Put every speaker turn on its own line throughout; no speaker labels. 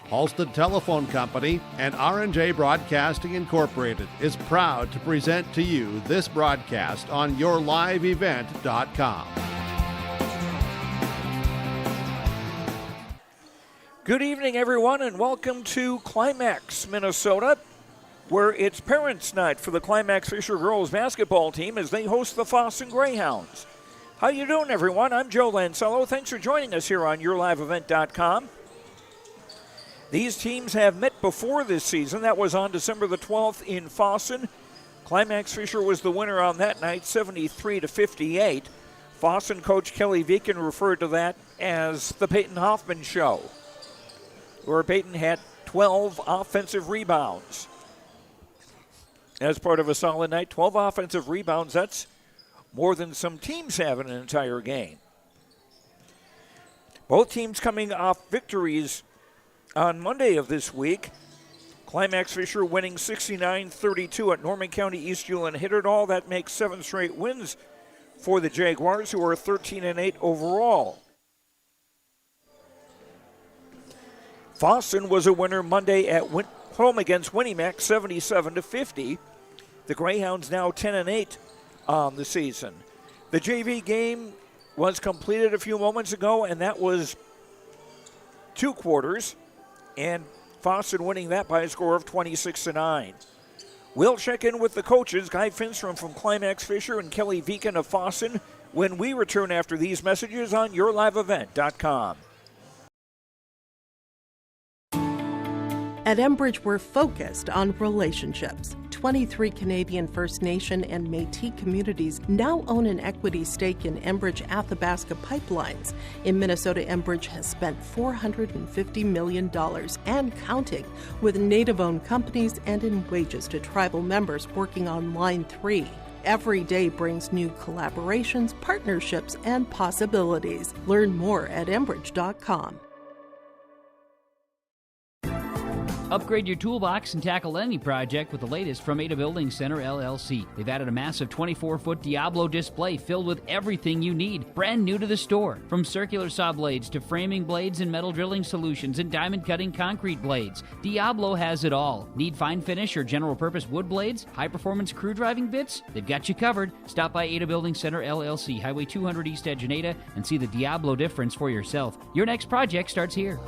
Halstead Telephone Company and R&J Broadcasting Incorporated is proud to present to you this broadcast on yourliveevent.com.
Good evening, everyone, and welcome to Climax, Minnesota, where it's Parents' Night for the Climax-Fisher girls basketball team as they host the Fosston Greyhounds. How you doing, everyone? I'm Joe Lancello. Thanks for joining us here on yourliveevent.com. These teams have met before this season. That was on December the 12th in Fosston. Climax-Fisher was the winner on that night, 73-58. Fosston coach Kelly Viken referred to that as the Peyton Hoffman Show, where Peyton had 12 offensive rebounds. As part of a solid night, 12 offensive rebounds, that's more than some teams have in an entire game. Both teams coming off victories on Monday of this week. Climax-Fisher winning 69-32 at Norman County East Ulen Hitterdall. That makes 7 straight wins for the Jaguars, who are 13-8 overall. Fosston was a winner Monday at home against Winnimac, 77-50. The Greyhounds now 10-8 on the season. The JV game was completed a few moments ago, and that was 2 quarters, and Fosston winning that by a score of 26-9. We'll check in with the coaches, Guy Finstrom from Climax-Fisher and Kelly Viken of Fosston, when we return after these messages on yourliveevent.com.
At Enbridge, we're focused on relationships. 23 Canadian First Nation and Métis communities now own an equity stake in Enbridge Athabasca Pipelines. In Minnesota, Enbridge has spent $450 million and counting with Native-owned companies and in wages to tribal members working on Line 3. Every day brings new collaborations, partnerships, and possibilities. Learn more at Enbridge.com.
Upgrade your toolbox and tackle any project with the latest from Ada Building Center, LLC. They've added a massive 24-foot Diablo display filled with everything you need, brand new to the store. From circular saw blades to framing blades and metal drilling solutions and diamond cutting concrete blades, Diablo has it all. Need fine finish or general purpose wood blades, high-performance crew driving bits? They've got you covered. Stop by Ada Building Center, LLC, Highway 200 East Edge in Ada, and see the Diablo difference for yourself. Your next project starts here.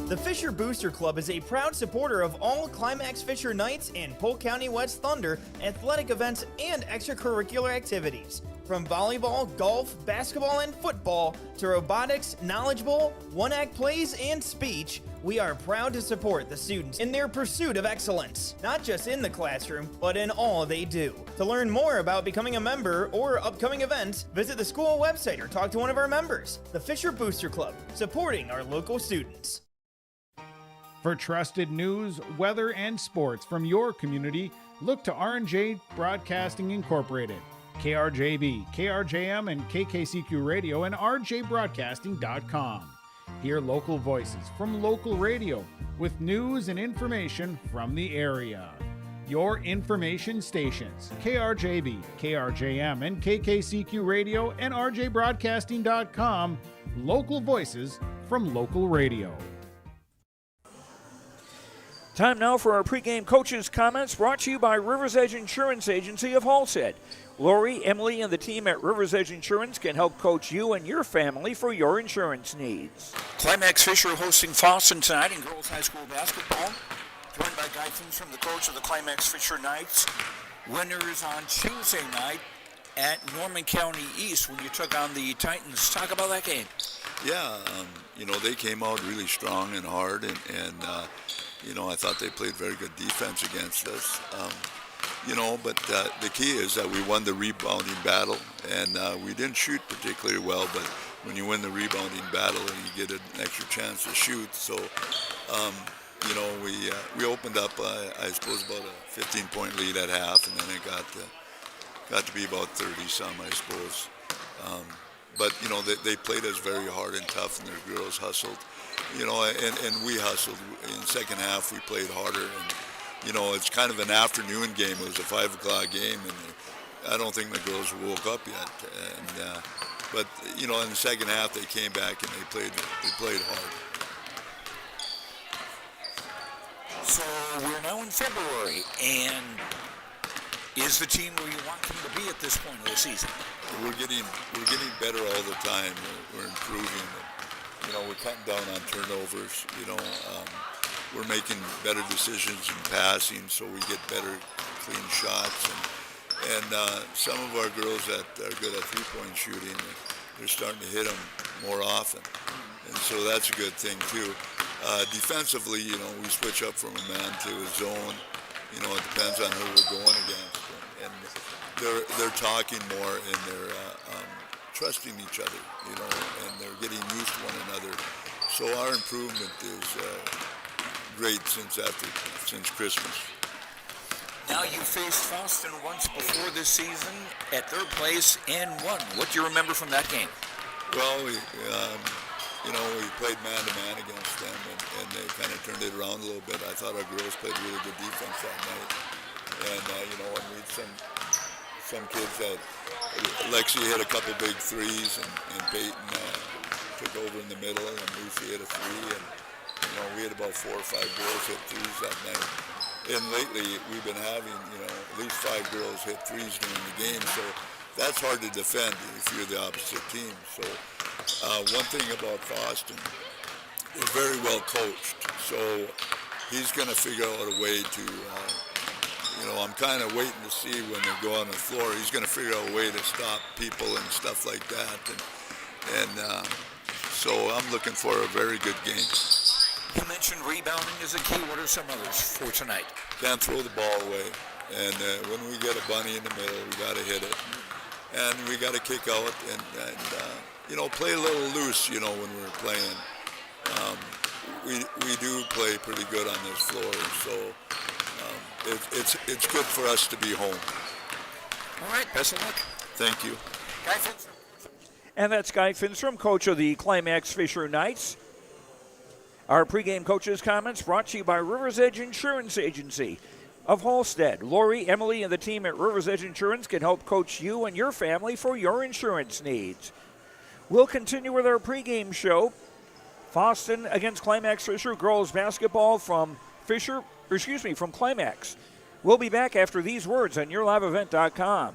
The Fisher Booster Club is a proud supporter of all Climax-Fisher Knights and Polk County West Thunder athletic events and extracurricular activities. From volleyball, golf, basketball, and football to robotics, knowledge bowl, one-act plays, and speech, we are proud to support the students in their pursuit of excellence, not just in the classroom, but in all they do. To learn more about becoming a member or upcoming events, visit the school website or talk to one of our members. The Fisher Booster Club, supporting our local students.
For trusted news, weather, and sports from your community, look to R&J Broadcasting Incorporated, KRJB, KRJM, and KKCQ Radio, and rjbroadcasting.com. Hear local voices from local radio with news and information from the area. Your information stations, KRJB, KRJM, and KKCQ Radio, and rjbroadcasting.com. Local voices from local radio.
Time now for our pregame coaches' comments, brought to you by River's Edge Insurance Agency of Halstead. Lori, Emily, and the team at River's Edge Insurance can help coach you and your family for your insurance needs. Climax-Fisher hosting Fosston tonight in girls high school basketball. Joined by Guy Finstrom, the coach of the Climax-Fisher Knights. Winners on Tuesday night at Norman County East when you took on the Titans. Talk about that game.
Yeah, they came out really strong and hard, and I thought they played very good defense against us. But the key is that we won the rebounding battle, and we didn't shoot particularly well, but when you win the rebounding battle and you get an extra chance to shoot, so, we opened up, I suppose, about a 15-point lead at half, and then it got to be about 30-some, I suppose. But they played us very hard and tough, and their girls hustled. And we hustled. In the second half, we played harder. And, it's kind of an afternoon game. It was a 5 o'clock game, and I don't think the girls woke up yet. And but in the second half they came back and they played hard.
So we're now in February, and is the team where you want them to be at this point of the season?
We're getting better all the time. We're improving. We're cutting down on turnovers. We're making better decisions in passing, so we get better clean shots. And some of our girls that are good at three-point shooting, they're starting to hit them more often. And so that's a good thing too. Defensively, we switch up from a man to a zone. It depends on who we're going against. And they're talking more and they're trusting each other, and they're getting used to one another. So our improvement is great since Christmas.
Now you faced Fosston once before this season at their place and won. What do you remember from that game?
Well, we played man-to-man against them, and they kind of turned it around a little bit. I thought our girls played really good defense that night. And, and we had some kids that, Lexi hit a couple big threes, and Peyton took over in the middle, and Lucy hit a three, and, we had about 4 or 5 girls hit threes that night. And lately, we've been having, at least 5 girls hit threes during the game, so that's hard to defend if you're the opposite team. So one thing about Fosston, they're very well coached, so he's going to figure out a way to, I'm kind of waiting to see when they go on the floor. He's going to figure out a way to stop people and stuff like that, and so I'm looking for a very good game.
You mentioned rebounding as a key. What are some others for tonight?
Can't throw the ball away, and when we get a bunny in the middle, we got to hit it, and we got to kick out and play a little loose. When we're playing, we do play pretty good on this floor, so it's good for us to be home.
All right, best of luck.
Thank you.
Guy Finstrom. And that's Guy Finstrom, coach of the Climax-Fisher Knights. Our pregame coaches' comments brought to you by River's Edge Insurance Agency of Halstead. Lori, Emily, and the team at River's Edge Insurance can help coach you and your family for your insurance needs. We'll continue with our pregame show. Fosston against Climax-Fisher girls basketball from Climax. We'll be back after these words on YourLiveEvent.com.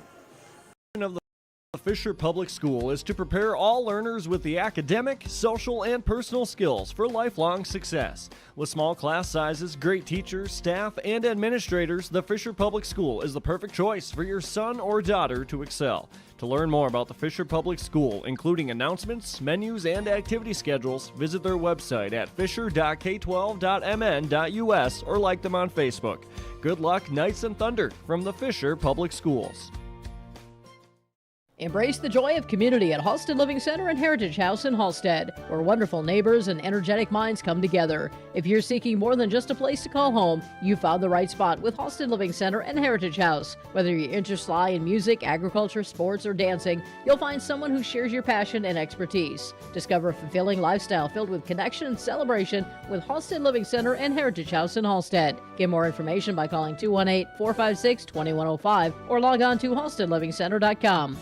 The Fisher Public School is to prepare all learners with the academic, social, and personal skills for lifelong success. With small class sizes, great teachers, staff, and administrators, the Fisher Public School is the perfect choice for your son or daughter to excel. To learn more about the Fisher Public School, including announcements, menus, and activity schedules, visit their website at fisher.k12.mn.us or like them on Facebook. Good luck, Knights and Thunder, from the Fisher Public Schools.
Embrace the joy of community at Halstead Living Center and Heritage House in Halstead, where wonderful neighbors and energetic minds come together. If you're seeking more than just a place to call home, you found the right spot with Halstead Living Center and Heritage House. Whether your interests lie in music, agriculture, sports, or dancing, you'll find someone who shares your passion and expertise. Discover a fulfilling lifestyle filled with connection and celebration with Halstead Living Center and Heritage House in Halstead. Get more information by calling 218-456-2105 or log on to halsteadlivingcenter.com.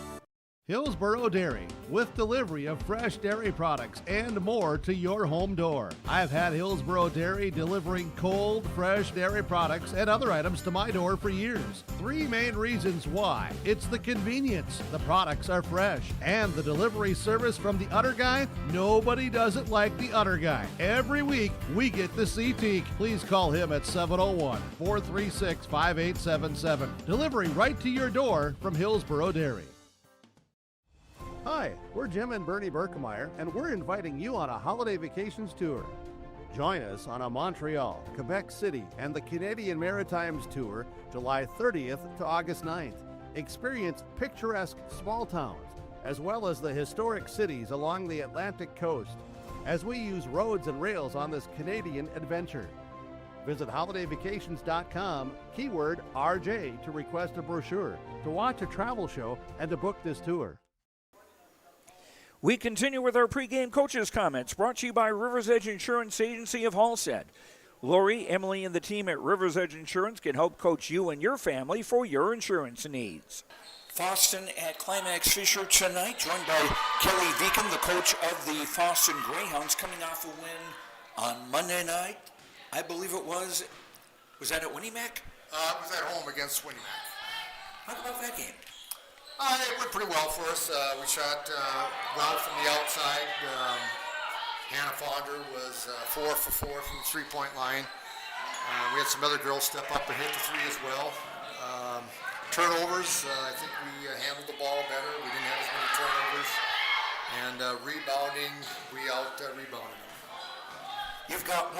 Hillsboro Dairy, with delivery of fresh dairy products and more to your home door. I've had Hillsboro Dairy delivering cold, fresh dairy products and other items to my door for years. 3 main reasons why. It's the convenience, the products are fresh, and the delivery service from the Udder Guy. Nobody does it like the Udder Guy. Every week, we get the CT. Please call him at 701-436-5877. Delivery right to your door from Hillsboro Dairy. Hi, we're Jim and Bernie Berkemeyer, and we're inviting you on a holiday vacations tour. Join us on a Montreal, Quebec City, and the Canadian Maritimes tour, July 30th to August 9th. Experience picturesque small towns, as well as the historic cities along the Atlantic coast, as we use roads and rails on this Canadian adventure. Visit holidayvacations.com, keyword RJ, to request a brochure, to watch a travel show, and to book this tour.
We continue with our pregame coaches' comments brought to you by River's Edge Insurance Agency of Halstead. Lori, Emily, and the team at River's Edge Insurance can help coach you and your family for your insurance needs. Fosston at Climax-Fisher tonight, joined by Kelly Viken, the coach of the Fosston Greyhounds, coming off a win on Monday night. I believe it was that at Winnimac?
It was at home against Winnimac.
How about that game?
It went pretty well for us. We shot well from the outside. Hannah Fonder was 4 for 4 from the three-point line. We had some other girls step up and hit the three as well. Turnovers, I think we handled the ball better. We didn't have as many turnovers. And rebounding, we out-rebounded them.
You've got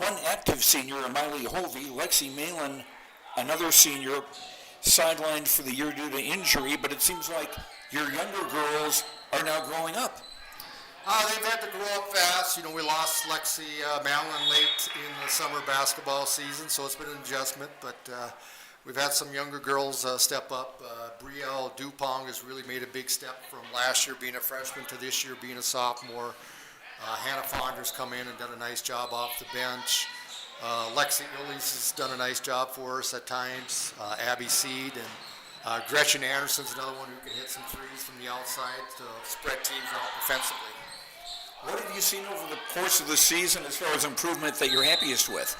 one active senior, Miley Hovey. Lexi Malin, another senior, sidelined for the year due to injury, but it seems like your younger girls are now growing up.
They've had to grow up fast. You know, we lost Lexi Malin late in the summer basketball season, so it's been an adjustment, but we've had some younger girls step up. Brielle Dupong has really made a big step from last year being a freshman to this year being a sophomore. Hannah Fonder's come in and done a nice job off the bench. Lexi Illies has done a nice job for us at times. Abby Seed and Gretchen Anderson's another one who can hit some threes from the outside to spread teams out defensively.
What have you seen over the course of the season as far as improvement that you're happiest with?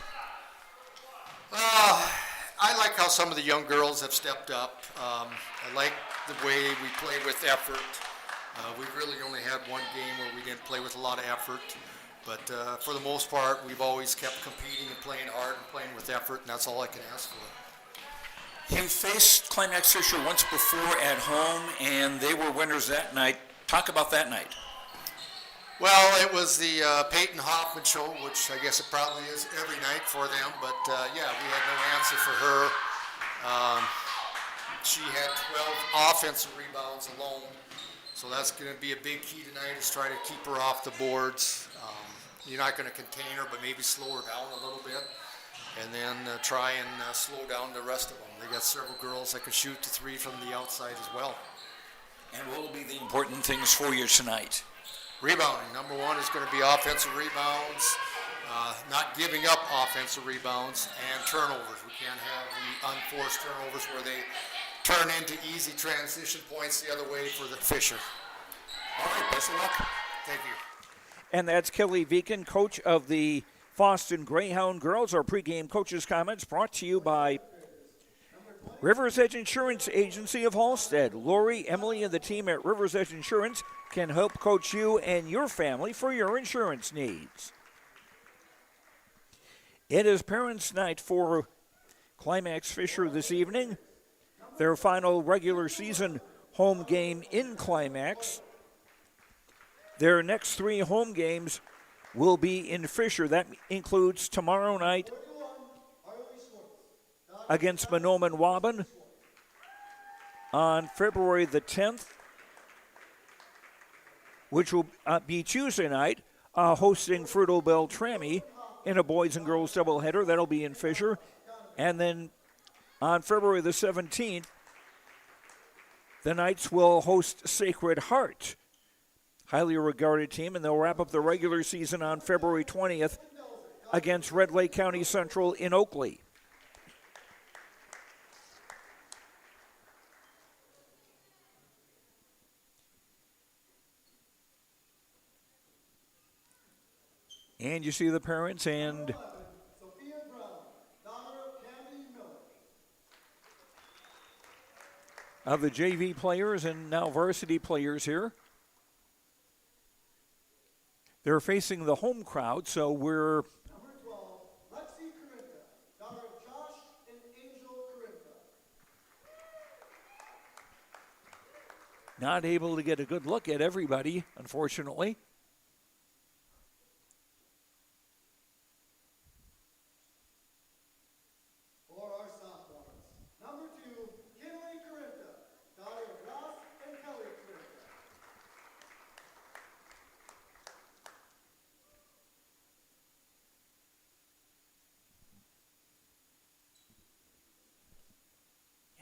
I like how some of the young girls have stepped up. I like the way we play with effort. We really only had one game where we didn't play with a lot of effort. But for the most part, we've always kept competing and playing hard and playing with effort, and that's all I can ask for.
You faced Climax-Fisher once before at home, and they were winners that night. Talk about that night.
Well, it was the Peyton Hoffman show, which I guess it probably is every night for them. But, yeah, we had no answer for her. She had 12 offensive rebounds alone. So that's going to be a big key tonight is try to keep her off the boards. You're not going to contain her, but maybe slow her down a little bit. And then try and slow down the rest of them. They got several girls that can shoot the three from the outside as well.
And what will be the important things for you tonight?
Rebounding. Number one is going to be offensive rebounds, not giving up offensive rebounds, and turnovers. We can't have the unforced turnovers where they turn into easy transition points the other way for the Fisher.
All right, best of luck.
Thank you.
And that's Kelly Viken, coach of the Fosston Greyhound girls. Our pregame coaches' comments brought to you by Rivers Edge Insurance Agency of Halstead. Lori, Emily, and the team at Rivers Edge Insurance can help coach you and your family for your insurance needs. It is Parents' Night for Climax-Fisher this evening. Their final regular season home game in Climax. Their next 3 home games will be in Fisher. That includes tomorrow night against Monoman Waban on February the 10th, which will be Tuesday night, hosting Fruto Beltrami in a boys and girls doubleheader. That'll be in Fisher. And then on February the 17th, the Knights will host Sacred Heart, highly regarded team, and they'll wrap up the regular season on February 20th against Red Lake County Central in Oakley. And you see the parents and of the JV players and now varsity players here. They're facing the home crowd, so we're
Number 12, Lexi Corinda, daughter of Josh and Angel Corinda.
not able to get a good look at everybody, unfortunately.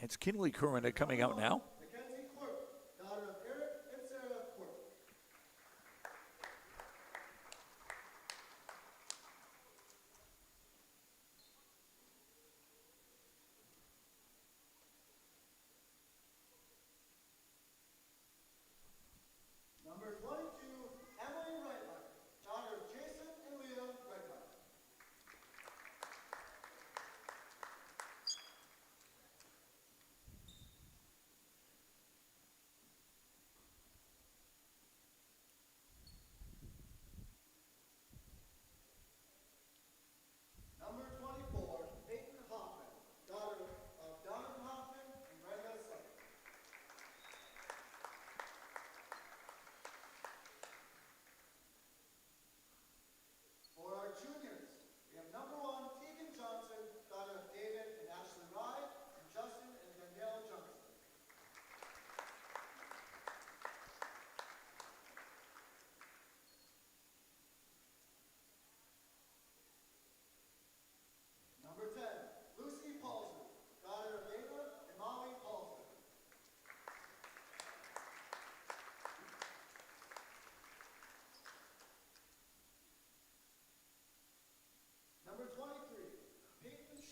It's Kinley Corinda coming out now.
Daughter of Eric and Sarah Quirk.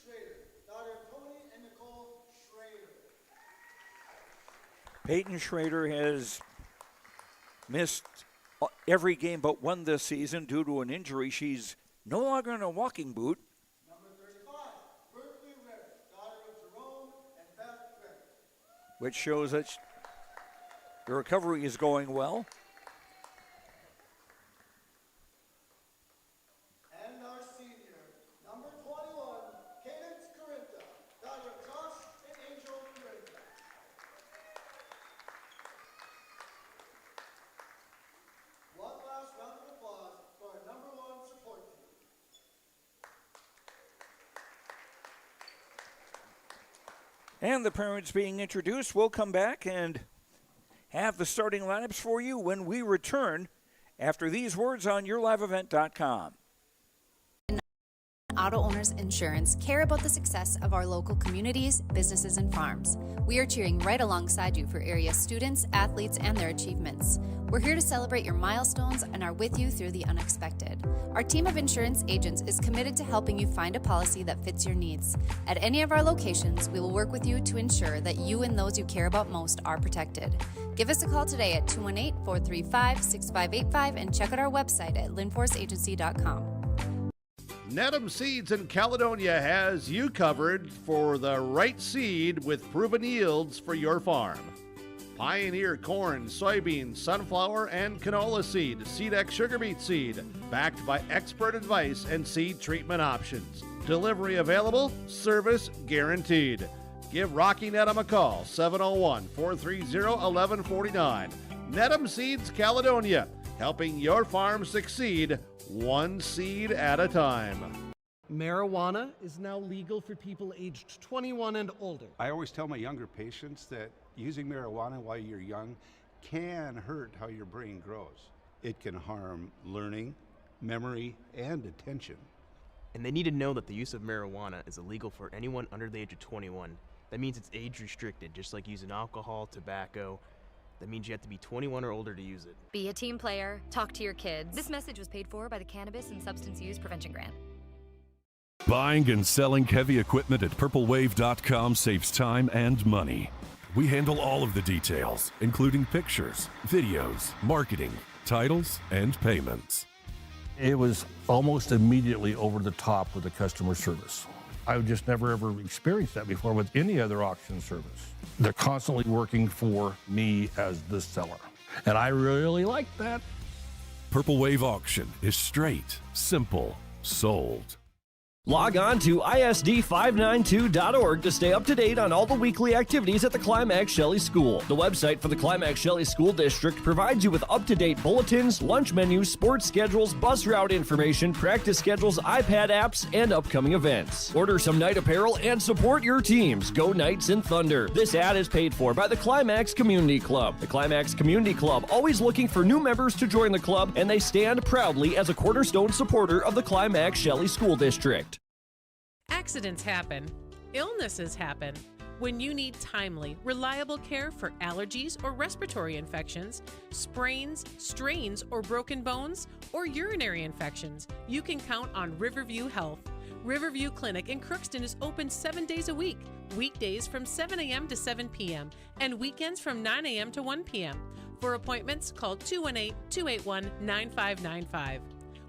Schrader, daughter of Tony and Nicole Schrader.
Peyton Schrader has missed every game but one this season due to an injury. She's no longer in a walking boot.
Number 35, Berkeley Reddick, daughter of Jerome and Beth Reddick.
Which shows that the recovery is going well.
And our senior, number 21, Cadence Corinta, daughter of Josh and Angel Corinta. One last round of applause for our number 1 support team.
And the parents being introduced. We'll come back and have the starting lineups for you when we return after these words on YourLiveEvent.com.
Auto Owners Insurance care about the success of our local communities, businesses, and farms. We are cheering right alongside you for area students, athletes, and their achievements. We're here to celebrate your milestones and are with you through the unexpected. Our team of insurance agents is committed to helping you find a policy that fits your needs. At any of our locations, we will work with you to ensure that you and those you care about most are protected. Give us a call today at 218-435-6585 and check out our website at linforceagency.com.
Nedham Seeds in Caledonia has you covered for the right seed with proven yields for your farm. Pioneer corn, soybean, sunflower, and canola seed, Seedex sugar beet seed, backed by expert advice and seed treatment options. Delivery available, service guaranteed. Give Rocky Nedham a call, 701-430-1149. Nedham Seeds Caledonia, helping your farm succeed one seed at a time.
Marijuana is now legal for people aged 21 and older.
I always tell my younger patients that using marijuana while you're young can hurt how your brain grows. It can harm learning, memory, and attention.
And they need to know that the use of marijuana is illegal for anyone under the age of 21. That means it's age restricted, just like using alcohol, tobacco. That means you have to be 21 or older to use it.
Be a team player. Talk to your kids. This message was paid for by the Cannabis and Substance Use Prevention Grant.
Buying and selling heavy equipment at purplewave.com saves time and money. We handle all of the details, including pictures, videos, marketing, titles, and payments.
It was almost immediately over the top with the customer service. I've just never ever experienced that before with any other auction service. They're constantly working for me as the seller, and I really like that.
Purple Wave Auction is straight, simple, sold.
Log on to ISD592.org to stay up to date on all the weekly activities at the Climax Shelley School. The website for the Climax Shelley School District provides you with up-to-date bulletins, lunch menus, sports schedules, bus route information, practice schedules, iPad apps, and upcoming events. Order some night apparel and support your teams. Go Knights and Thunder. This ad is paid for by the Climax Community Club. The Climax Community Club, always looking for new members to join the club, and they stand proudly as a cornerstone supporter of the Climax Shelley School District.
Accidents happen. Illnesses happen. When you need timely, reliable care for allergies or respiratory infections, sprains, strains, or broken bones, or urinary infections, you can count on Riverview Health. Riverview Clinic in Crookston is open 7 days a week, weekdays from 7 a.m. to 7 p.m., and weekends from 9 a.m. to 1 p.m. For appointments, call 218-281-9595.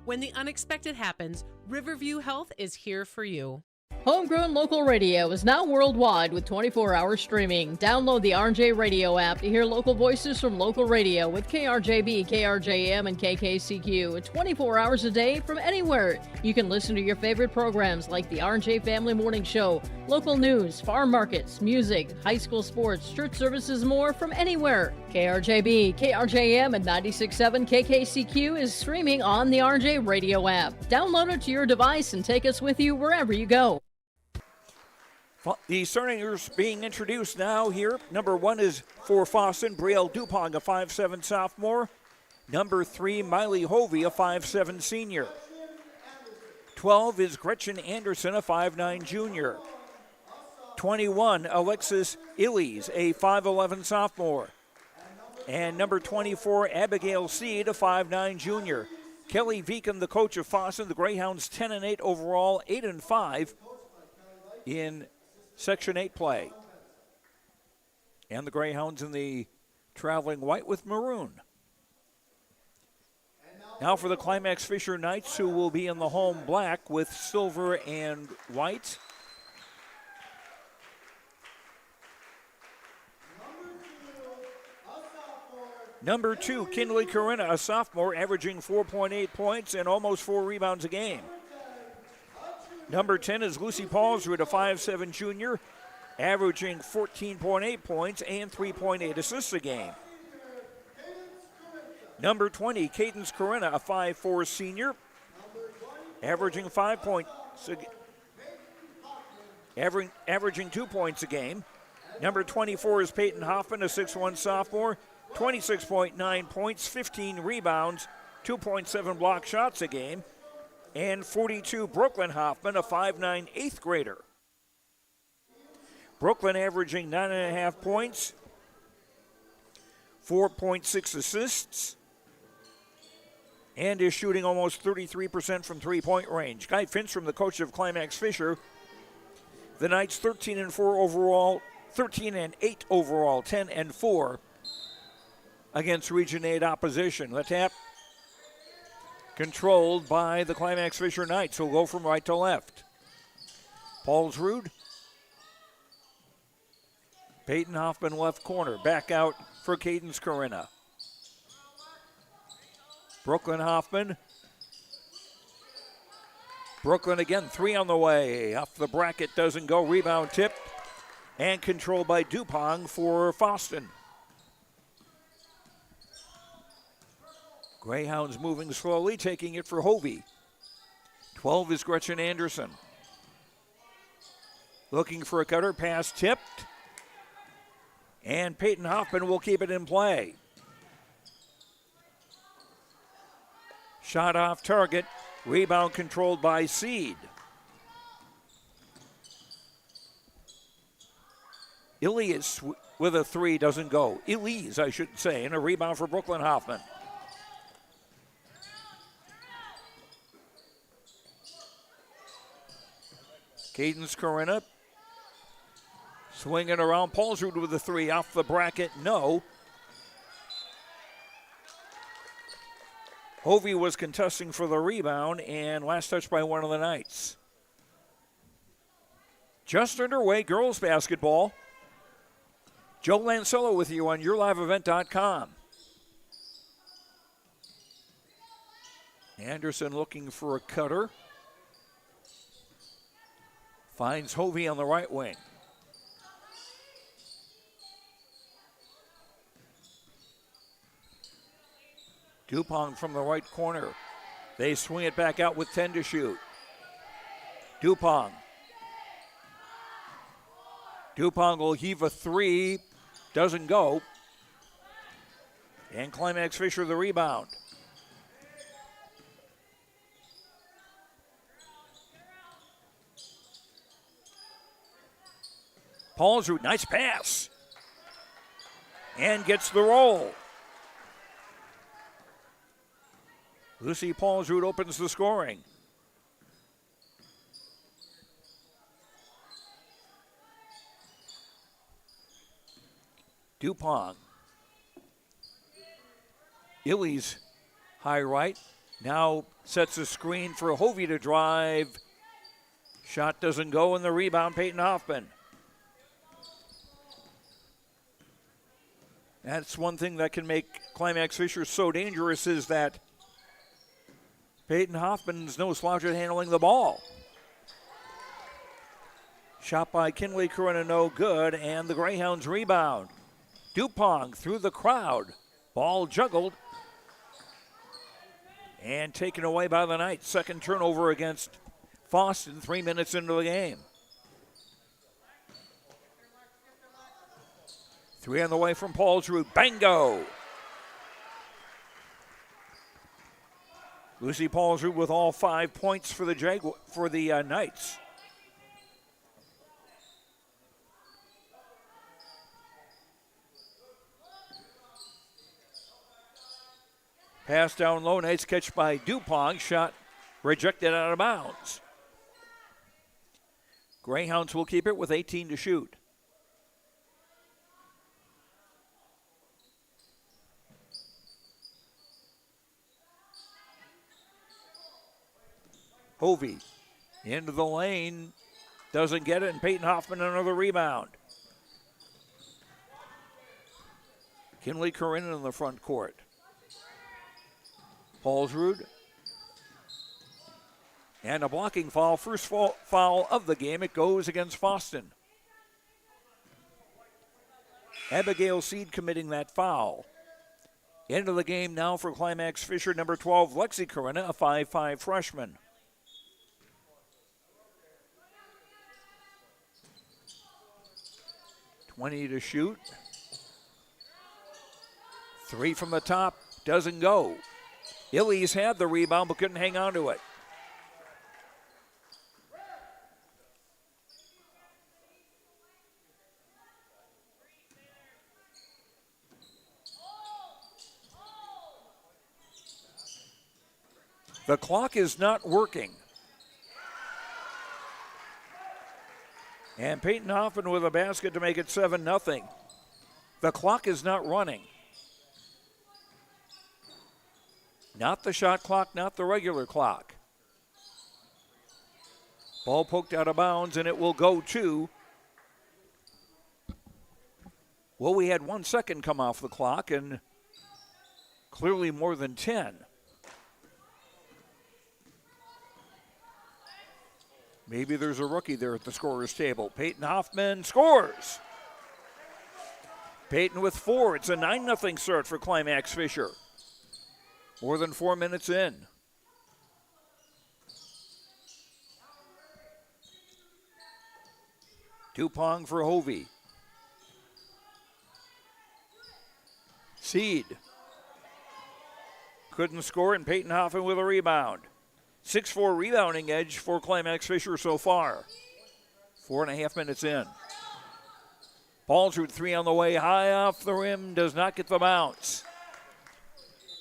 When the unexpected happens, Riverview Health is here for you.
Homegrown Local Radio is now worldwide with 24-hour streaming. Download the RJ Radio app to hear local voices from local radio with KRJB, KRJM, and KKCQ 24 hours a day from anywhere. You can listen to your favorite programs like the RJ Family Morning Show, local news, farm markets, music, high school sports, church services, more from anywhere. KRJB, KRJM, and 96.7 KKCQ is streaming on the RJ Radio app. Download it to your device and take us with you wherever you go.
The starters being introduced now here. Number 1 is for Fosston, Brielle Dupont, a 5'7" sophomore. Number 3, Miley Hovey, a 5'7" senior. 12 is Gretchen Anderson, a 5'9" junior. 21, Alexis Illies, a 5'11" sophomore. And number 24, Abigail Seed, a 5'9" junior. Kelly Veakin, the coach of Fosston, the Greyhounds 10-8 overall, 8-5 in Section 8 play. And the Greyhounds in the traveling white with maroon. Now for the Climax-Fisher Knights, who will be in the home black with silver and white. Number 2, Kinley Corinna, a sophomore, averaging 4.8 points and almost 4 rebounds a game. Number 10 is Lucy Paulsrud, a 5'7" junior, averaging 14.8 points and 3.8 assists a game. Number 20, Cadence Corinna, a 5'4" senior, averaging 5 points, averaging 2 points a game. Number 24 is Peyton Hoffman, a 6'1" sophomore, 26.9 points, 15 rebounds, 2.7 block shots a game. And 42, Brooklyn Hoffman, a 5'9" 8th grader. Brooklyn averaging 9.5 points, 4.6 assists, and is shooting almost 33% from three-point range. Guy Finstrom, the coach of Climax-Fisher, the Knights 13-4 overall, 13-8 overall, 10-4 against Region 8 opposition. The tap controlled by the Climax-Fisher Knights, who'll go from right to left. Paulsrud, Peyton Hoffman left corner, back out for Cadence Corinna. Brooklyn Hoffman. Brooklyn again, 3 on the way. Off the bracket, doesn't go. Rebound tipped and controlled by Dupont for Fosston. Greyhounds moving slowly, taking it for Hovey. 12 is Gretchen Anderson. Looking for a cutter, pass tipped. And Peyton Hoffman will keep it in play. Shot off target, rebound controlled by Seed. Elias with a 3 doesn't go. Elise, I should say, and a rebound for Brooklyn Hoffman. Cadence Corinna swinging around. Paulsrud with a 3 off the bracket. No. Hovey was contesting for the rebound, and last touch by one of the Knights. Just underway, girls basketball. Joe Lancello with you on YourLiveEvent.com. Anderson looking for a cutter. Finds Hovey on the right wing. Dupont from the right corner. They swing it back out with 10 to shoot. Dupont. Dupont will heave a 3. Doesn't go. And Climax-Fisher the rebound. Paulsrud, nice pass. And gets the roll. Lucy Paulsrud opens the scoring. Dupont. Illy's high right. Now sets a screen for Hovey to drive. Shot doesn't go, and the rebound, Peyton Hoffman. That's one thing that can make Climax-Fisher so dangerous, is that Peyton Hoffman's no slouch at handling the ball. Shot by Kinley Corinna, no good, and the Greyhounds rebound. Dupont through the crowd. Ball juggled and taken away by the Knights. Second turnover against Fosston 3 minutes into the game. 3 on the way from Paulsrud. Bango! Lucy Paulsrud with all 5 points for the Knights. Pass down low, nice catch by Dupont. Shot rejected out of bounds. Greyhounds will keep it with 18 to shoot. Hovey into the lane. Doesn't get it, and Peyton Hoffman another rebound. Kinley Corinne in the front court. Paulsrud. And a blocking foul, first foul of the game. It goes against Fosston. Abigail Seed committing that foul. Into the game now for Climax-Fisher, number 12, Lexi Corinne, a 5'5" freshman. $20 to shoot. 3 from the top, doesn't go. Illies had the rebound but couldn't hang on to it. The clock is not working. And Peyton Hoffman with a basket to make it 7-0. The clock is not running. Not the shot clock, not the regular clock. Ball poked out of bounds, and it will go to. Well, we had 1 second come off the clock, and clearly more than 10. Maybe there's a rookie there at the scorer's table. Peyton Hoffman scores. Peyton with 4. It's a 9-0 start for Climax-Fisher. More than 4 minutes in. Dupong for Hovey. Seed. Couldn't score, and Peyton Hoffman with a rebound. 6-4 rebounding edge for Climax-Fisher so far. 4.5 minutes in. Paulsrud 3 on the way, high off the rim, does not get the bounce.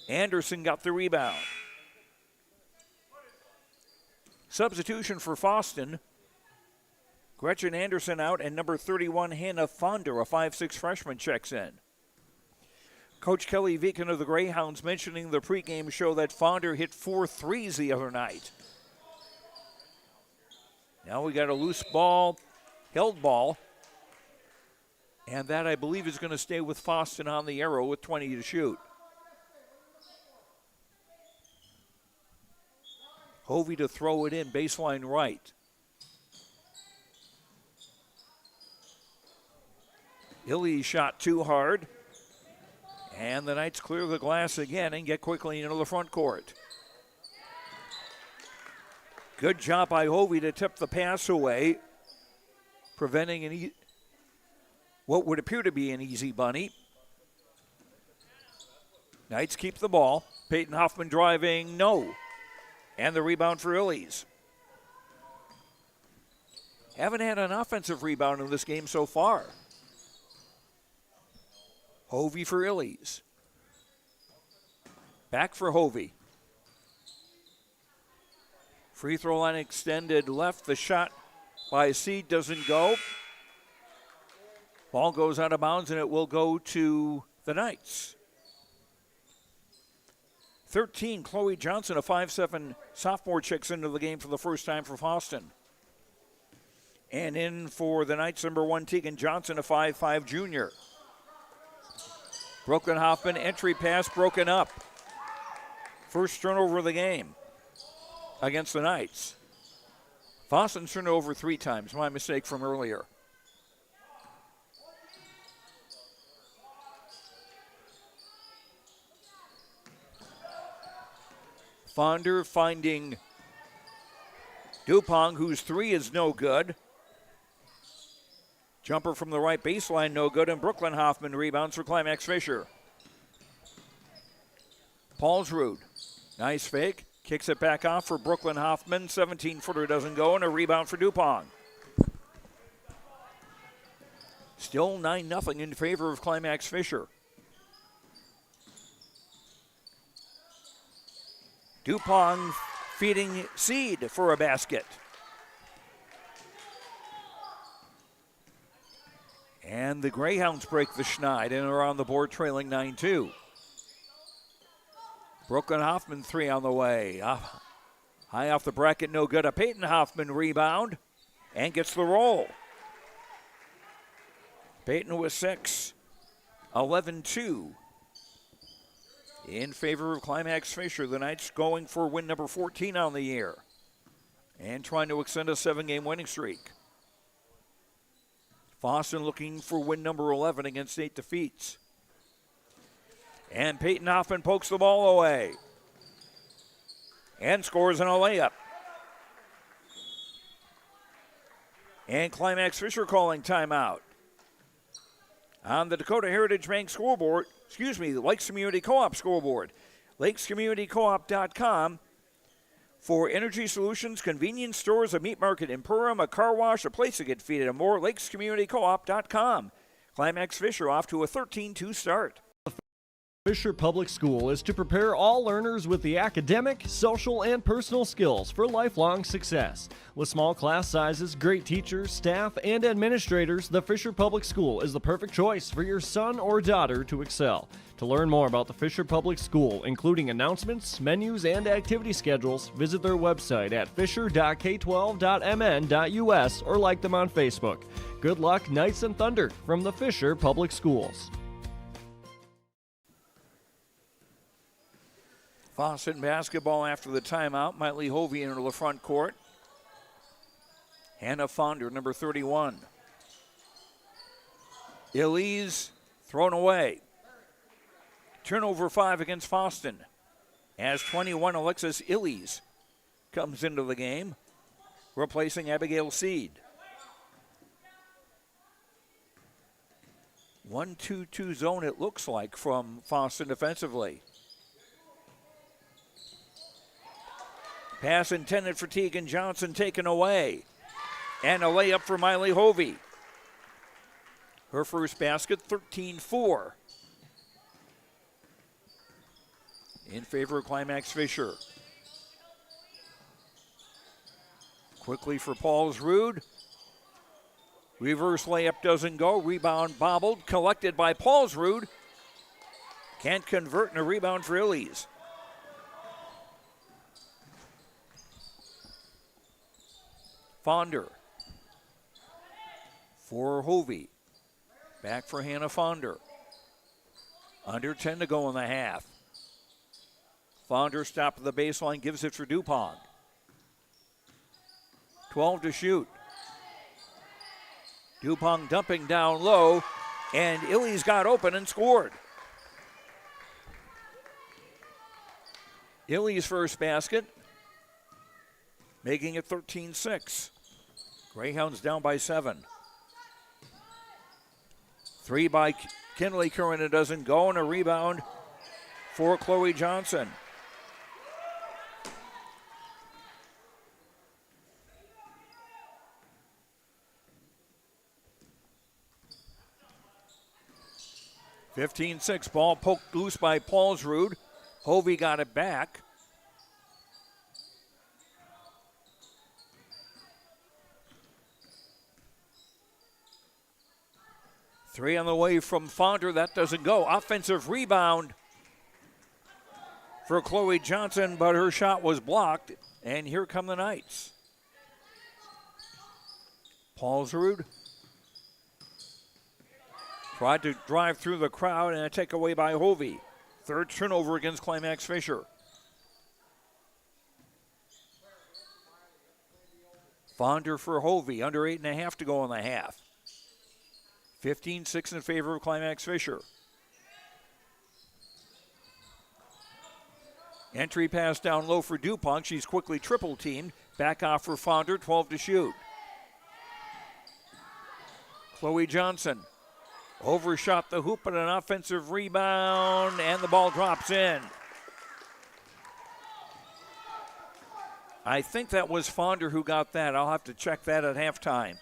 Anderson got the rebound. Substitution for Fosston. Gretchen Anderson out, and number 31, Hannah Fonder, a 5'6" freshman, checks in. Coach Kelly Viken of the Greyhounds mentioning the pregame show that Fonder hit 4 threes the other night. Now we got a loose ball, held ball, and that I believe is going to stay with Fosston on the arrow with 20 to shoot. Hovey to throw it in, baseline right. Illy shot too hard. And the Knights clear the glass again and get quickly into the front court. Good job by Hovey to tip the pass away, preventing what would appear to be an easy bunny. Knights keep the ball. Peyton Hoffman driving, no. And the rebound for Illies. Haven't had an offensive rebound in this game so far. Hovey for Illies. Back for Hovey. Free throw line extended left. The shot by Seed doesn't go. Ball goes out of bounds, and it will go to the Knights. 13, Chloe Johnson, a 5'7" sophomore, checks into the game for the first time for Fosston. And in for the Knights, number 1, Tegan Johnson, a 5'5" junior. Brooklyn Hoffman, entry pass broken up. First turnover of the game against the Knights. Fosston turned over 3 times, my mistake from earlier. Fonder finding Dupong, whose 3 is no good. Jumper from the right baseline, no good, and Brooklyn Hoffman rebounds for Climax-Fisher. Paulsrud, nice fake, kicks it back off for Brooklyn Hoffman. 17-footer doesn't go, and a rebound for Dupong. Still 9-0 in favor of Climax-Fisher. Dupong feeding Seed for a basket. And the Greyhounds break the schneid and are on the board trailing 9-2. Brooklyn Hoffman 3 on the way. High off the bracket, no good. A Peyton Hoffman rebound and gets the roll. Peyton with 6. 11-2 in favor of Climax-Fisher. The Knights going for win number 14 on the year and trying to extend a 7-game winning streak. Fosston looking for win number 11 against 8 defeats. And Peyton Hoffman pokes the ball away and scores in a layup. And Climax-Fisher calling timeout. On the Dakota Heritage Bank scoreboard, the Lakes Community Co-op scoreboard, lakescommunitycoop.com for energy solutions, convenience stores, a meat market in Perham, a car wash, a place to get feeded, and more. lakescommunitycoop.com. Climax-Fisher off to a 13-2 start.
Fisher Public School is to prepare all learners with the academic, social, and personal skills for lifelong success. With small class sizes, great teachers, staff, and administrators, the Fisher Public School is the perfect choice for your son or daughter to excel. To learn more about the Fisher Public School, including announcements, menus, and activity schedules, visit their website at fisher.k12.mn.us or like them on Facebook. Good luck, Knights and Thunder, from the Fisher Public Schools.
Fosston basketball after the timeout. Miley Hovey into the front court. Hannah Fonder, number 31. Elise thrown away. Turnover 5 against Fosston. As 21, Alexis Illies comes into the game, replacing Abigail Seed. 1-2-2 zone it looks like from Fosston defensively. Pass intended for Tegan Johnson taken away. And a layup for Miley Hovey. Her first basket, 13-4. In favor of Climax-Fisher. Quickly for Paulsrud. Reverse layup doesn't go. Rebound bobbled, collected by Paulsrud. Can't convert, and a rebound for Illies. Fonder for Hovey. Back for Hannah Fonder. Under 10 to go in the half. Fonder stopped at the baseline, gives it for Dupont. 12 to shoot. Dupont dumping down low, and Illies got open and scored. Illies' first basket, making it 13-6. Greyhounds down by 7. 3 by Kinley Curran, it doesn't go, and a rebound for Chloe Johnson. (15-6). Ball poked loose by Paulsrud. Hovey got it back. Three on the way from Fonder. That doesn't go. Offensive rebound for Chloe Johnson, but her shot was blocked. And here come the Knights. Paulsrud tried to drive through the crowd, and a takeaway by Hovey. Third turnover against Climax-Fisher. Fonder for Hovey. Under 8.5 to go in the half. 15-6 in favor of Climax-Fisher. Entry pass down low for Dupont. She's quickly triple teamed. Back off for Fonder, 12 to shoot. Chloe Johnson overshot the hoop, but an offensive rebound, and the ball drops in. I think that was Fonder who got that. I'll have to check that at halftime.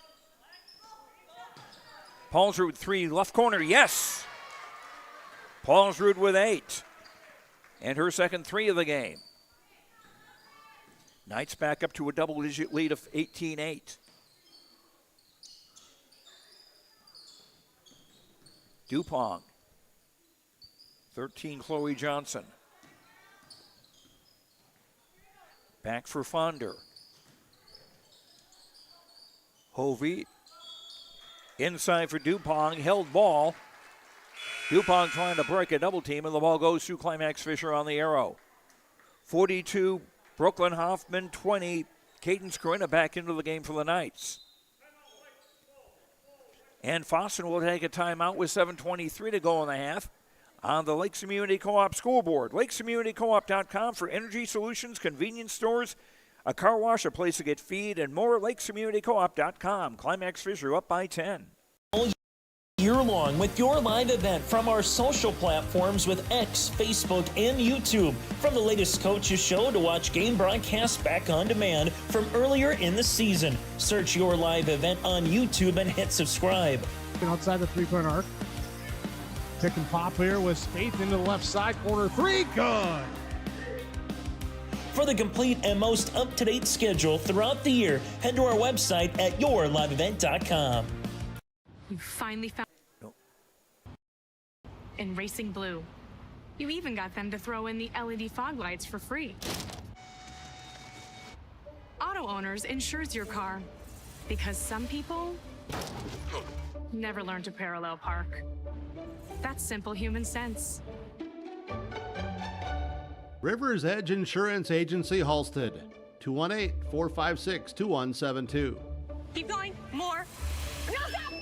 Paulsrud 3, left corner, yes! Paulsrud with 8. And her second 3 of the game. Knights back up to a double-digit lead of 18-8. Dupong. 13, Chloe Johnson. Back for Fonder. Hovey. Inside for Dupong. Held ball. Dupong trying to break a double team, and the ball goes to Climax-Fisher on the arrow. 42, Brooklyn Hoffman. 20, Cadence Corinna back into the game for the Knights. And Fosston will take a timeout with 7:23 to go in the half on the Lakes Community Co-op scoreboard. LakesCommunityCoop.com for energy solutions, convenience stores, a car wash, a place to get feed, and more. LakesCommunityCoop.com. Climax-Fisher up by 10.
Year long with your live event from our social platforms with X, Facebook, and YouTube. From the latest coaches show to watch game broadcasts back on demand from earlier in the season. Search your live event on YouTube and hit subscribe.
Outside the three-point arc. Pick and pop here with Spaeth into the left side corner. Three, good.
For the complete and most up-to-date schedule throughout the year, head to our website at yourliveevent.com.
You finally found in Racing Blue. You even got them to throw in the LED fog lights for free. Auto Owners insures your car because some people never learn to parallel park. That's simple human sense.
River's Edge Insurance Agency, Halstead. 218-456-2172.
Keep going. More. No, stop!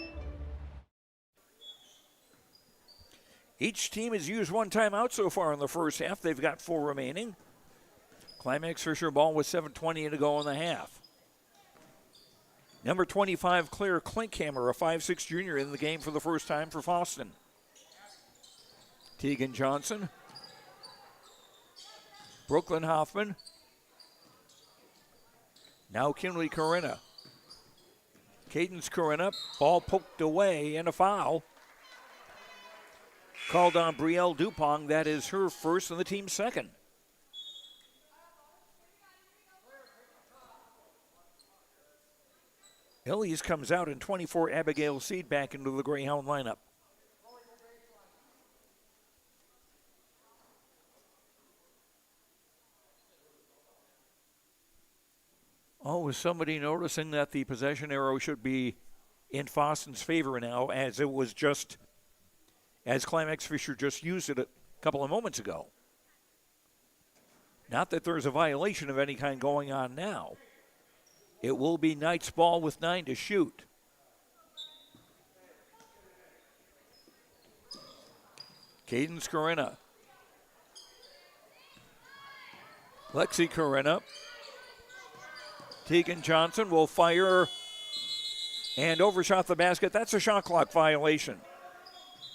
Each team has used one timeout so far in the first half. They've got 4 remaining. Climax-Fisher ball with 7:20 to go in the half. Number 25, Claire Klinkhammer, a 5'6" junior in the game for the first time for Fosston. Tegan Johnson. Brooklyn Hoffman. Now Kinley Corinna. Cadence Corinna, ball poked away and a foul. Called on Brielle Dupong. That is her first and the team's second. Ellies comes out in 24. Abigail Seed back into the Greyhound lineup. Oh, is somebody noticing that the possession arrow should be in Fosston's favor now, as it was just, as Climax-Fisher just used it a couple of moments ago? Not that there's a violation of any kind going on now. It will be Knights ball with 9 to shoot. Cadence Corinna. Lexi Corinna. Tegan Johnson will fire and overshot the basket. That's a shot clock violation.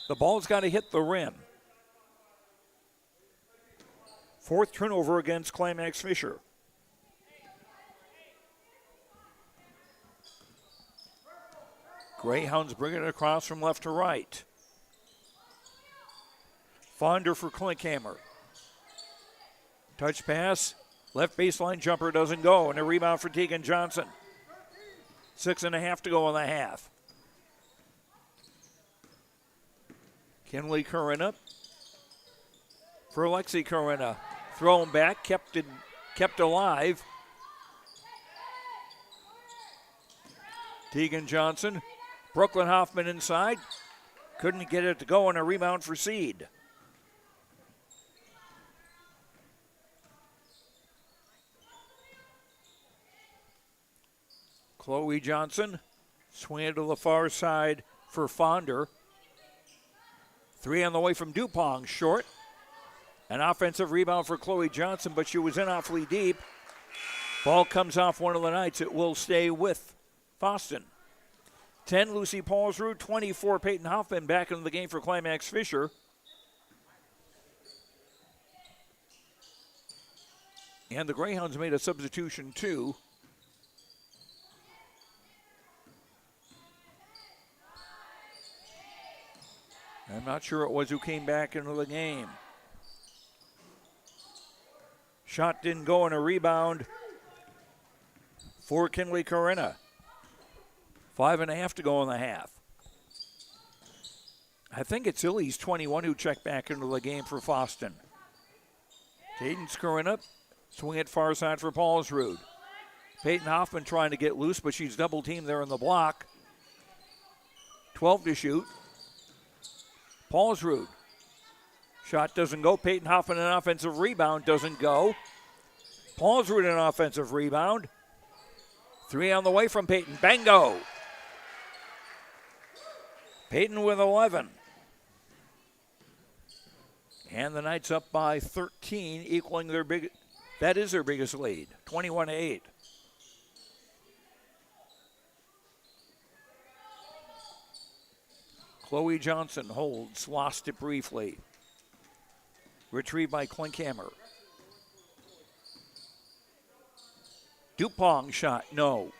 The ball's got to hit the rim. 4th turnover against Climax-Fisher. Greyhounds bringing it across from left to right. Fonder for Klinkhammer. Touch pass. Left baseline jumper doesn't go, and a rebound for Tegan Johnson. 6.5 to go in the half. Kinley Corinna for Lexi Corinna. Thrown back, kept alive. Tegan Johnson. Brooklyn Hoffman inside. Couldn't get it to go, and a rebound for Seed. Chloe Johnson, swing it to the far side for Fonder. 3 on the way from Dupong, short. An offensive rebound for Chloe Johnson, but she was in awfully deep. Ball comes off one of the Knights. It will stay with Fosston. 10, Lucy Paulsrud. 24, Peyton Hoffman back into the game for Climax-Fisher. And the Greyhounds made a substitution too. I'm not sure it was who came back into the game. Shot didn't go, and a rebound for Kinley Corinna. 5.5 to go in the half. I think it's Illy's 21 who checked back into the game for Fosston. Caden screwing up. Swing it far side for Paulsrud. Peyton Hoffman trying to get loose, but she's double teamed there in the block. 12 to shoot. Paulsrud. Shot doesn't go. Peyton Hoffman, an offensive rebound, doesn't go. Paulsrud, an offensive rebound. 3 on the way from Peyton. Bango! Peyton with 11. And the Knights up by 13, equaling their that is their biggest lead, 21-8. Chloe Johnson holds, lost it briefly. Retrieved by Klinkhammer. Dupong shot, no.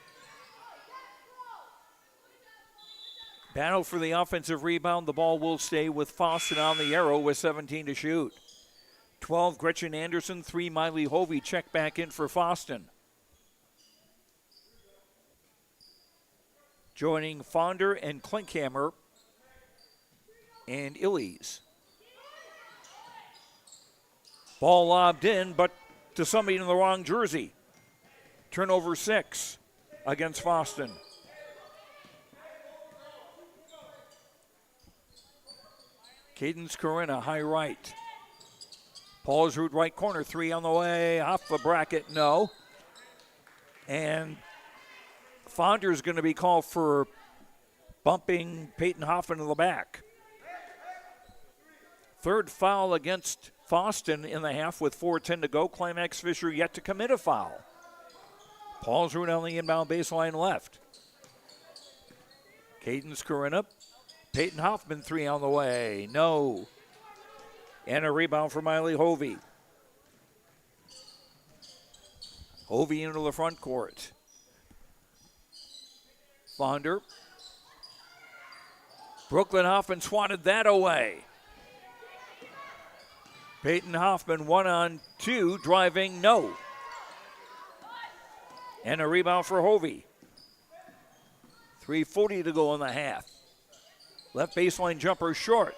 Battle for the offensive rebound. The ball will stay with Fosston on the arrow with 17 to shoot. 12, Gretchen Anderson. 3, Miley Hovey. Check back in for Fosston. Joining Fonder and Klinkhammer and Illies. Ball lobbed in, but to somebody in the wrong jersey. Turnover 6 against Fosston. Cadence Corinna, high right. Paulsrud right corner, 3 on the way, off the bracket, no. And Fonder's going to be called for bumping Peyton Hoffman in the back. Third foul against Fosston in the half with 4:10 to go. Climax-Fisher yet to commit a foul. Paulsrud on the inbound baseline left. Cadence Corinna. Peyton Hoffman, 3 on the way. No. And a rebound for Miley Hovey. Hovey into the front court. Fonder. Brooklyn Hoffman swatted that away. Peyton Hoffman 1-on-2, driving, no. And a rebound for Hovey. 3:40 to go in the half. Left baseline jumper short.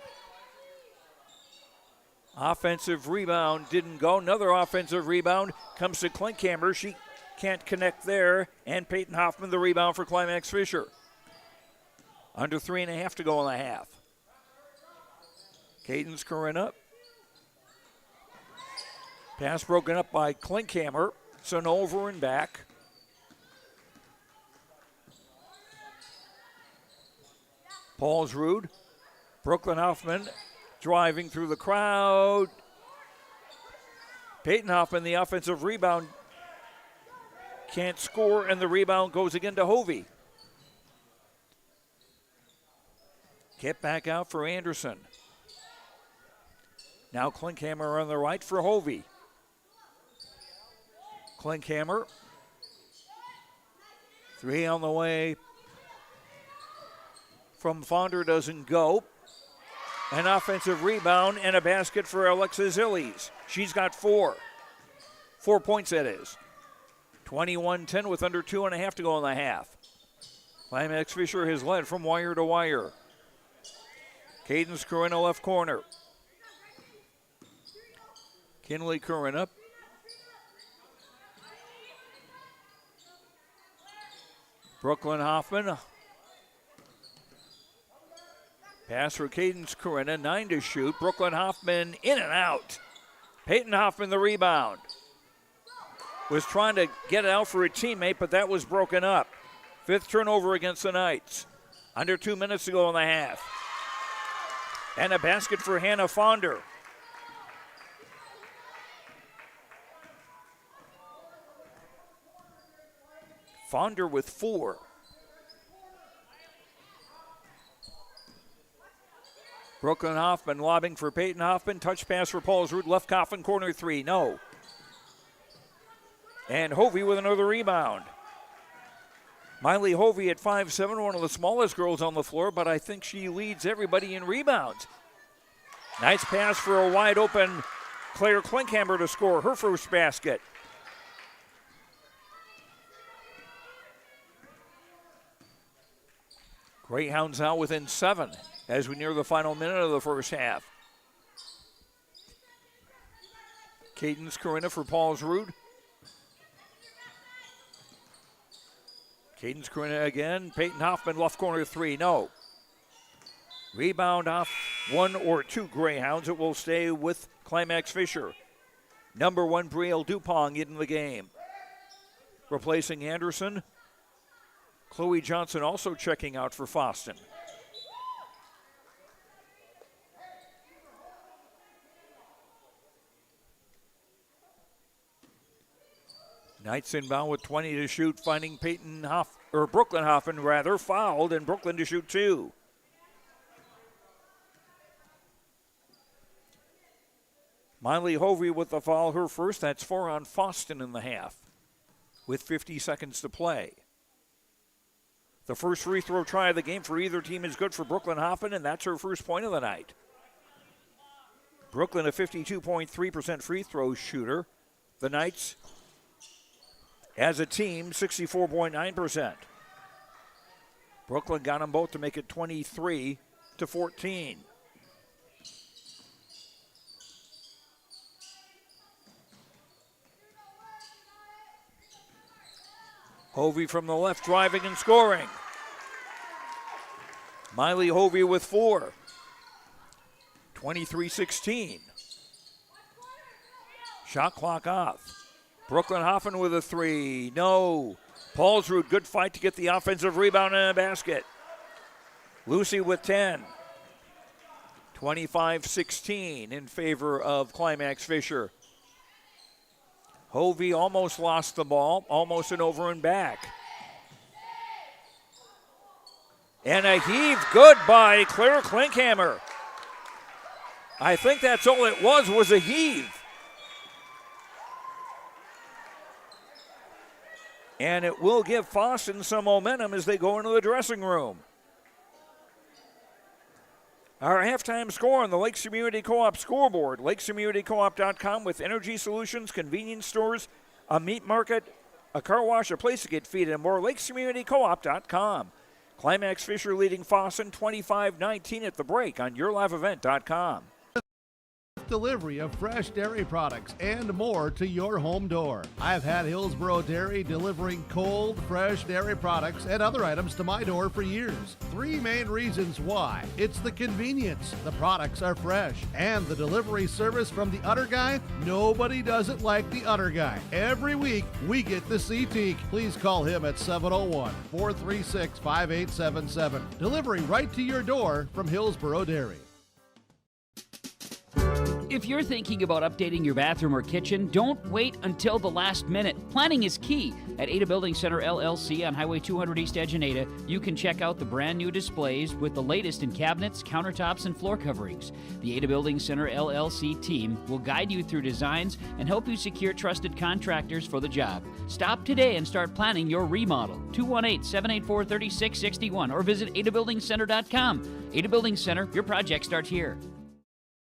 Offensive rebound didn't go. Another offensive rebound comes to Klinkhammer. She can't connect there. And Peyton Hoffman, the rebound for Climax-Fisher. Under 3.5 to go in the half. Cadence Corinna. Pass broken up by Klinkhammer. So no over and back. Paulsrud. Brooklyn Hoffman driving through the crowd. Peyton Hoffman, the offensive rebound, can't score, and the rebound goes again to Hovey. Get back out for Anderson. Now Klinkhammer on the right for Hovey. Klinkhammer. 3 on the way from Fonder, doesn't go. An offensive rebound and a basket for Alexis Illies. She's got 4. 4 points, that is. 21-10 with under 2.5 to go in the half. Climax-Fisher has led from wire to wire. Cadence Corinna left corner. Kinley Corinna. Brooklyn Hoffman. Pass for Cadence Corinna, 9 to shoot. Brooklyn Hoffman in and out. Peyton Hoffman the rebound. Was trying to get it out for a teammate, but that was broken up. 5th turnover against the Knights. Under 2 minutes to go in the half. And a basket for Hannah Fonder. Fonder with 4. Brooklyn Hoffman lobbing for Peyton Hoffman. Touch pass for Paulsrud. Left coffin corner 3. No. And Hovey with another rebound. Miley Hovey at 5'7", one of the smallest girls on the floor, but I think she leads everybody in rebounds. Nice pass for a wide open Claire Klinkhammer to score her first basket. Greyhounds now within 7. as we near the final minute of the first half. Cadence Corinna for Paulsrud. Cadence Corinna again. Peyton Hoffman, left corner three. No. Rebound off one or two Greyhounds. It will stay with Climax-Fisher. Number 1, Brielle Dupont in the game. Replacing Anderson. Chloe Johnson also checking out for Fosston. Knights inbound with 20 to shoot, finding Brooklyn Hoffman fouled, and Brooklyn to shoot 2. Miley Hovey with the foul, her first. That's 4 on Fosston in the half, with 50 seconds to play. The first free throw try of the game for either team is good for Brooklyn Hoffman, and that's her first point of the night. Brooklyn, a 52.3% free throw shooter. The Knights, as a team, 64.9%. Brooklyn got them both to make it 23-14. Hovey from the left, driving and scoring. Miley Hovey with 4. 23-16. Shot clock off. Brooklyn Hoffman with a 3. No. Paulsrud, good fight to get the offensive rebound and a basket. Lucy with 10. 25-16 in favor of Climax-Fisher. Hovey almost lost the ball, almost an over and back. And a heave good by Claire Klinkhammer. I think that's all it was a heave. And it will give Fosston some momentum as they go into the dressing room. Our halftime score on the Lakes Community Co-op scoreboard. LakesCommunityCoop.com with energy solutions, convenience stores, a meat market, a car wash, a place to get feed, and more. LakesCommunityCoop.com. Climax-Fisher leading Fosston 25-19 at the break on YourLiveEvent.com.
Delivery of fresh dairy products and more to your home door. I've had Hillsboro Dairy delivering cold, fresh dairy products and other items to my door for years. 3 main reasons why. It's the convenience, the products are fresh, and the delivery service from the Udder Guy. Nobody does it like the Udder Guy. Every week, we get the CT. Please call him at 701-436-5877. Delivery right to your door from Hillsboro Dairy.
If you're thinking about updating your bathroom or kitchen, don't wait until the last minute. Planning is key. At Ada Building Center LLC on Highway 200 East Edge in Ada, you can check out the brand new displays with the latest in cabinets, countertops, and floor coverings. The Ada Building Center LLC team will guide you through designs and help you secure trusted contractors for the job. Stop today and start planning your remodel. 218-784-3661 or visit adabuildingcenter.com. Ada Building Center, your project starts here.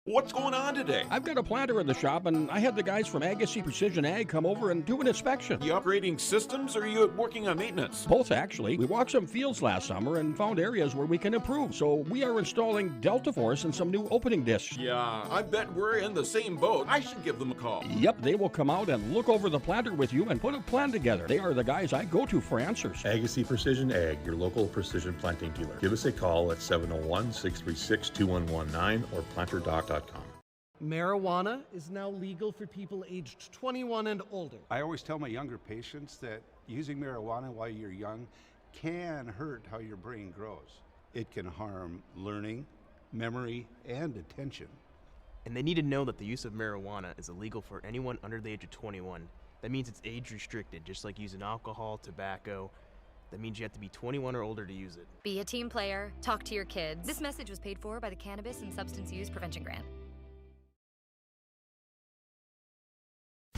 What's going on today?
I've got a planter in the shop, and I had the guys from Agassiz Precision Ag come over and do an inspection.
You upgrading systems, or are you working on maintenance?
Both, actually. We walked some fields last summer and found areas where we can improve. So we are installing Delta Force and some new opening discs.
Yeah, I bet we're in the same boat. I should give them a call.
Yep, they will come out and look over the planter with you and put a plan together. They are the guys I go to for answers.
Agassiz Precision Ag, your local precision planting dealer. Give us a call at 701-636-2119 or planterdoc.com.
Marijuana is now legal for people aged 21 and older.
I always tell my younger patients that using marijuana while you're young can hurt how your brain grows. It can harm learning, memory, and attention.
And they need to know that the use of marijuana is illegal for anyone under the age of 21. That means it's age restricted, just like using alcohol, tobacco. That means you have to be 21 or older to use it.
Be a team player. Talk to your kids. This message was paid for by the Cannabis and Substance Use Prevention Grant.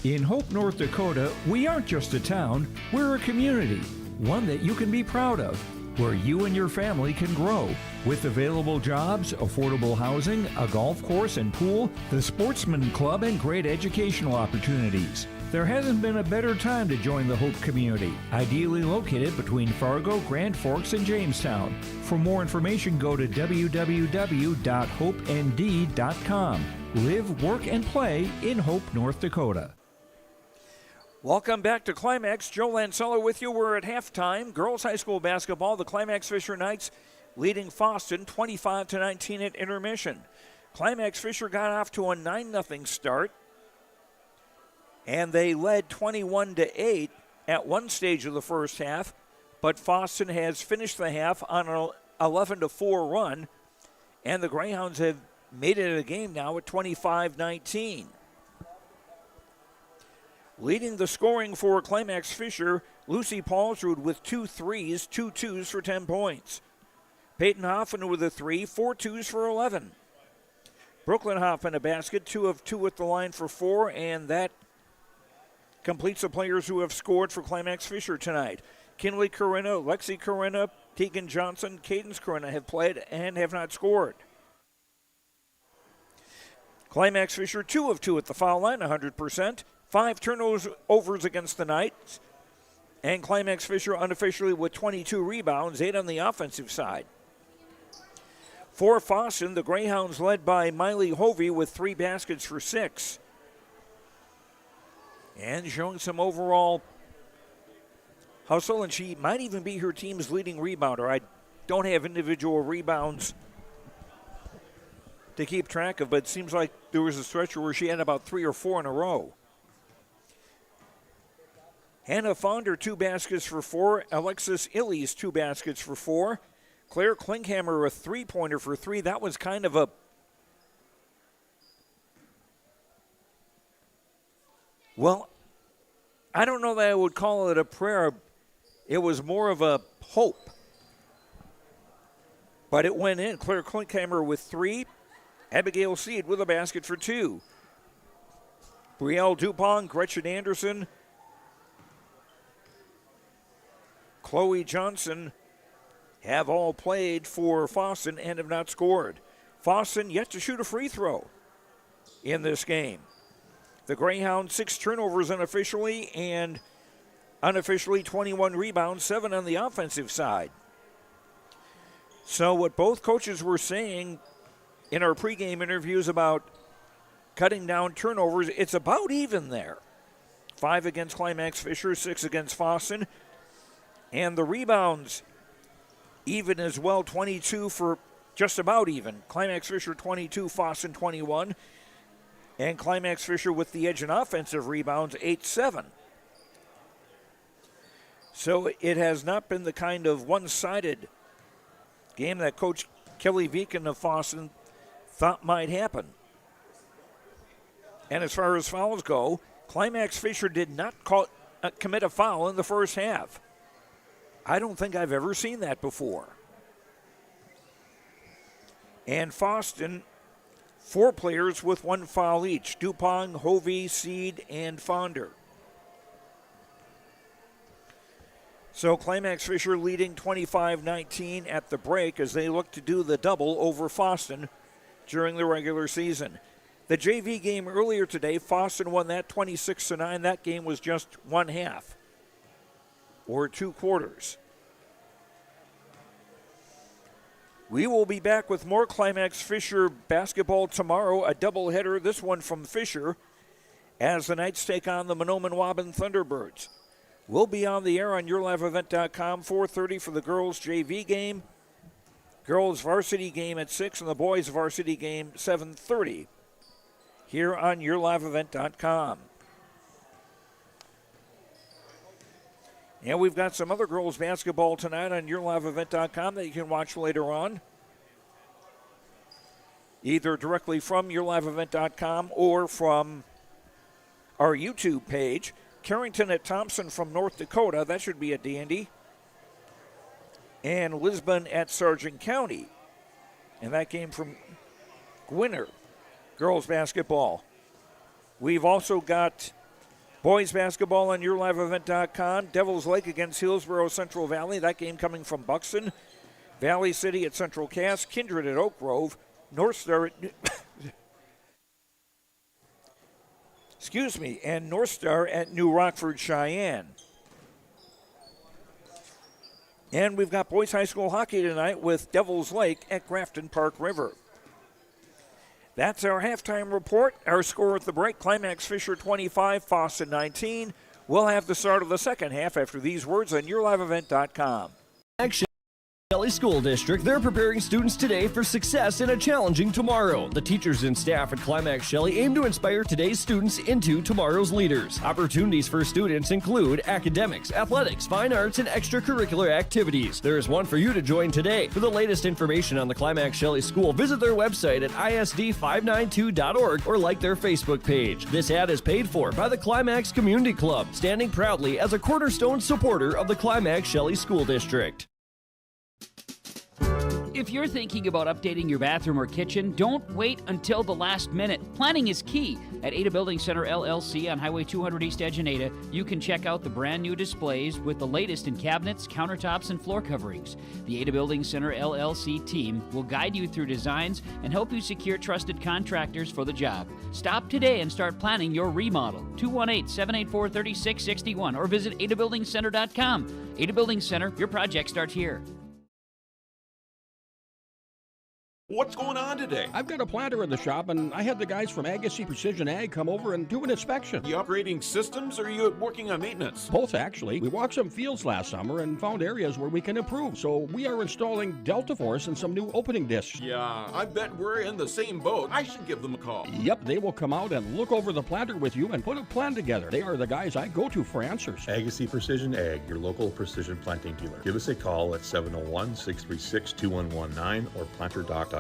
In Hope, North Dakota, we aren't just a town, we're a community, one that you can be proud of, where you and your family can grow. With available jobs, affordable housing, a golf course and pool, the Sportsman Club, and great educational opportunities. There hasn't been a better time to join the Hope community, ideally located between Fargo, Grand Forks, and Jamestown. For more information, go to www.hopend.com. Live, work, and play in Hope, North Dakota. Welcome back to Climax. Joe Lanceller with you. We're at halftime. Girls high school basketball. The Climax-Fisher Knights leading Fosston 25-19 at intermission. Climax-Fisher got off to a 9-0 start, and they led 21-8 at one stage of the first half, but Fosston has finished the half on an 11-4 run, and the Greyhounds have made it a game now at 25-19. Leading the scoring for Climax-Fisher, Lucy Paulsrud with 2 threes, 2 twos for 10 points. Peyton Hoffman with a 3, 4 twos for 11. Brooklyn Hoffman a basket, 2 of 2 at the line for 4, and that completes the players who have scored for Climax-Fisher tonight. Kinley Corinna, Lexi Corinna, Tegan Johnson, Cadence Corinna have played and have not scored. Climax-Fisher 2 of 2 at the foul line, 100%. 5 turnovers against the Knights. And Climax-Fisher unofficially with 22 rebounds, 8 on the offensive side. For Fosston, the Greyhounds led by Miley Hovey with 3 baskets for 6. And showing some overall hustle, and she might even be her team's leading rebounder. I don't have individual rebounds to keep track of, but it seems like there was a stretch where she had about 3 or 4 in a row. Hannah Fonder, 2 baskets for 4. Alexis Illies, 2 baskets for 4. Claire Klinkhammer, a 3-pointer for 3. That was kind of a, well, I don't know that I would call it a prayer. It was more of a hope. But it went in. Claire Klinkhammer with 3. Abigail Seed with a basket for 2. Brielle Dupont, Gretchen Anderson, Chloe Johnson have all played for Fosston and have not scored. Fosston yet to shoot a free throw in this game. The Greyhounds 6 turnovers unofficially, and unofficially 21 rebounds, 7 on the offensive side. So what both coaches were saying in our pregame interviews about cutting down turnovers, it's about even there. 5 against Climax-Fisher, 6 against Fosston. And the rebounds even as well, 22 for just about even. Climax-Fisher 22, Fosston 21. And Climax-Fisher with the edge in offensive rebounds, 8-7. So it has not been the kind of one-sided game that Coach Kelly Viken of Fosston thought might happen. And as far as fouls go, Climax-Fisher did not commit a foul in the first half. I don't think I've ever seen that before. And Fosston, 4 players with 1 foul each. Dupont, Hovey, Seed, and Fonder. So Climax-Fisher leading 25-19 at the break as they look to do the double over Fosston during the regular season. The JV game earlier today, Fosston won that 26-9. That game was just 1 half. Or 2 quarters. We will be back with more Climax-Fisher basketball tomorrow, a doubleheader, this one from Fisher, as the Knights take on the Mahnomen-Waban Thunderbirds. We'll be on the air on YourLiveEvent.com, 4:30 for the girls' JV game, girls' varsity game at 6, and the boys' varsity game 7:30 here on YourLiveEvent.com. And we've got some other girls basketball tonight on YourLiveEvent.com that you can watch later on, either directly from YourLiveEvent.com or from our YouTube page. Carrington at Thompson from North Dakota, that should be a dandy. And Lisbon at Sargent County, and that came from Gwinner, girls basketball. We've also got boys basketball on YourLiveEvent.com. Devils Lake against Hillsborough Central Valley. That game coming from Buxton. Valley City at Central Cass. Kindred at Oak Grove. North Star at and North Star at New Rockford, Cheyenne. And we've got boys high school hockey tonight with Devils Lake at Grafton Park River. That's our halftime report. Our score at the break, Climax-Fisher 25, Fosston 19. We'll have the start of the second half after these words on YourLiveEvent.com.
Shelley School District, they're preparing students today for success in a challenging tomorrow. The teachers and staff at Climax Shelley aim to inspire today's students into tomorrow's leaders. Opportunities for students include academics, athletics, fine arts, and extracurricular activities. There is one for you to join today. For the latest information on the Climax Shelley School, visit their website at isd592.org or like their Facebook page. This ad is paid for by the Climax Community Club, standing proudly as a cornerstone supporter of the Climax Shelley School District.
If you're thinking about updating your bathroom or kitchen, don't wait until the last minute. Planning is key. At Ada Building Center LLC on Highway 200 East Edgeonata, you can check out the brand new displays with the latest in cabinets, countertops, and floor coverings. The Ada Building Center LLC team will guide you through designs and help you secure trusted contractors for the job. Stop today and start planning your remodel. 218-784-3661 or visit adabuildingcenter.com. Ada Building Center, your project starts here.
What's going on today?
I've got a planter in the shop, and I had the guys from Agassi Precision Ag come over and do an inspection.
You upgrading systems, or are you working on maintenance?
Both, actually. We walked some fields last summer and found areas where we can improve, so we are installing Delta Force and some new opening discs.
Yeah, I bet we're in the same boat. I should give them a call.
Yep, they will come out and look over the planter with you and put a plan together. They are the guys I go to for answers.
Agassi Precision Ag, your local precision planting dealer. Give us a call at 701-636-2119 or planterdoc.com.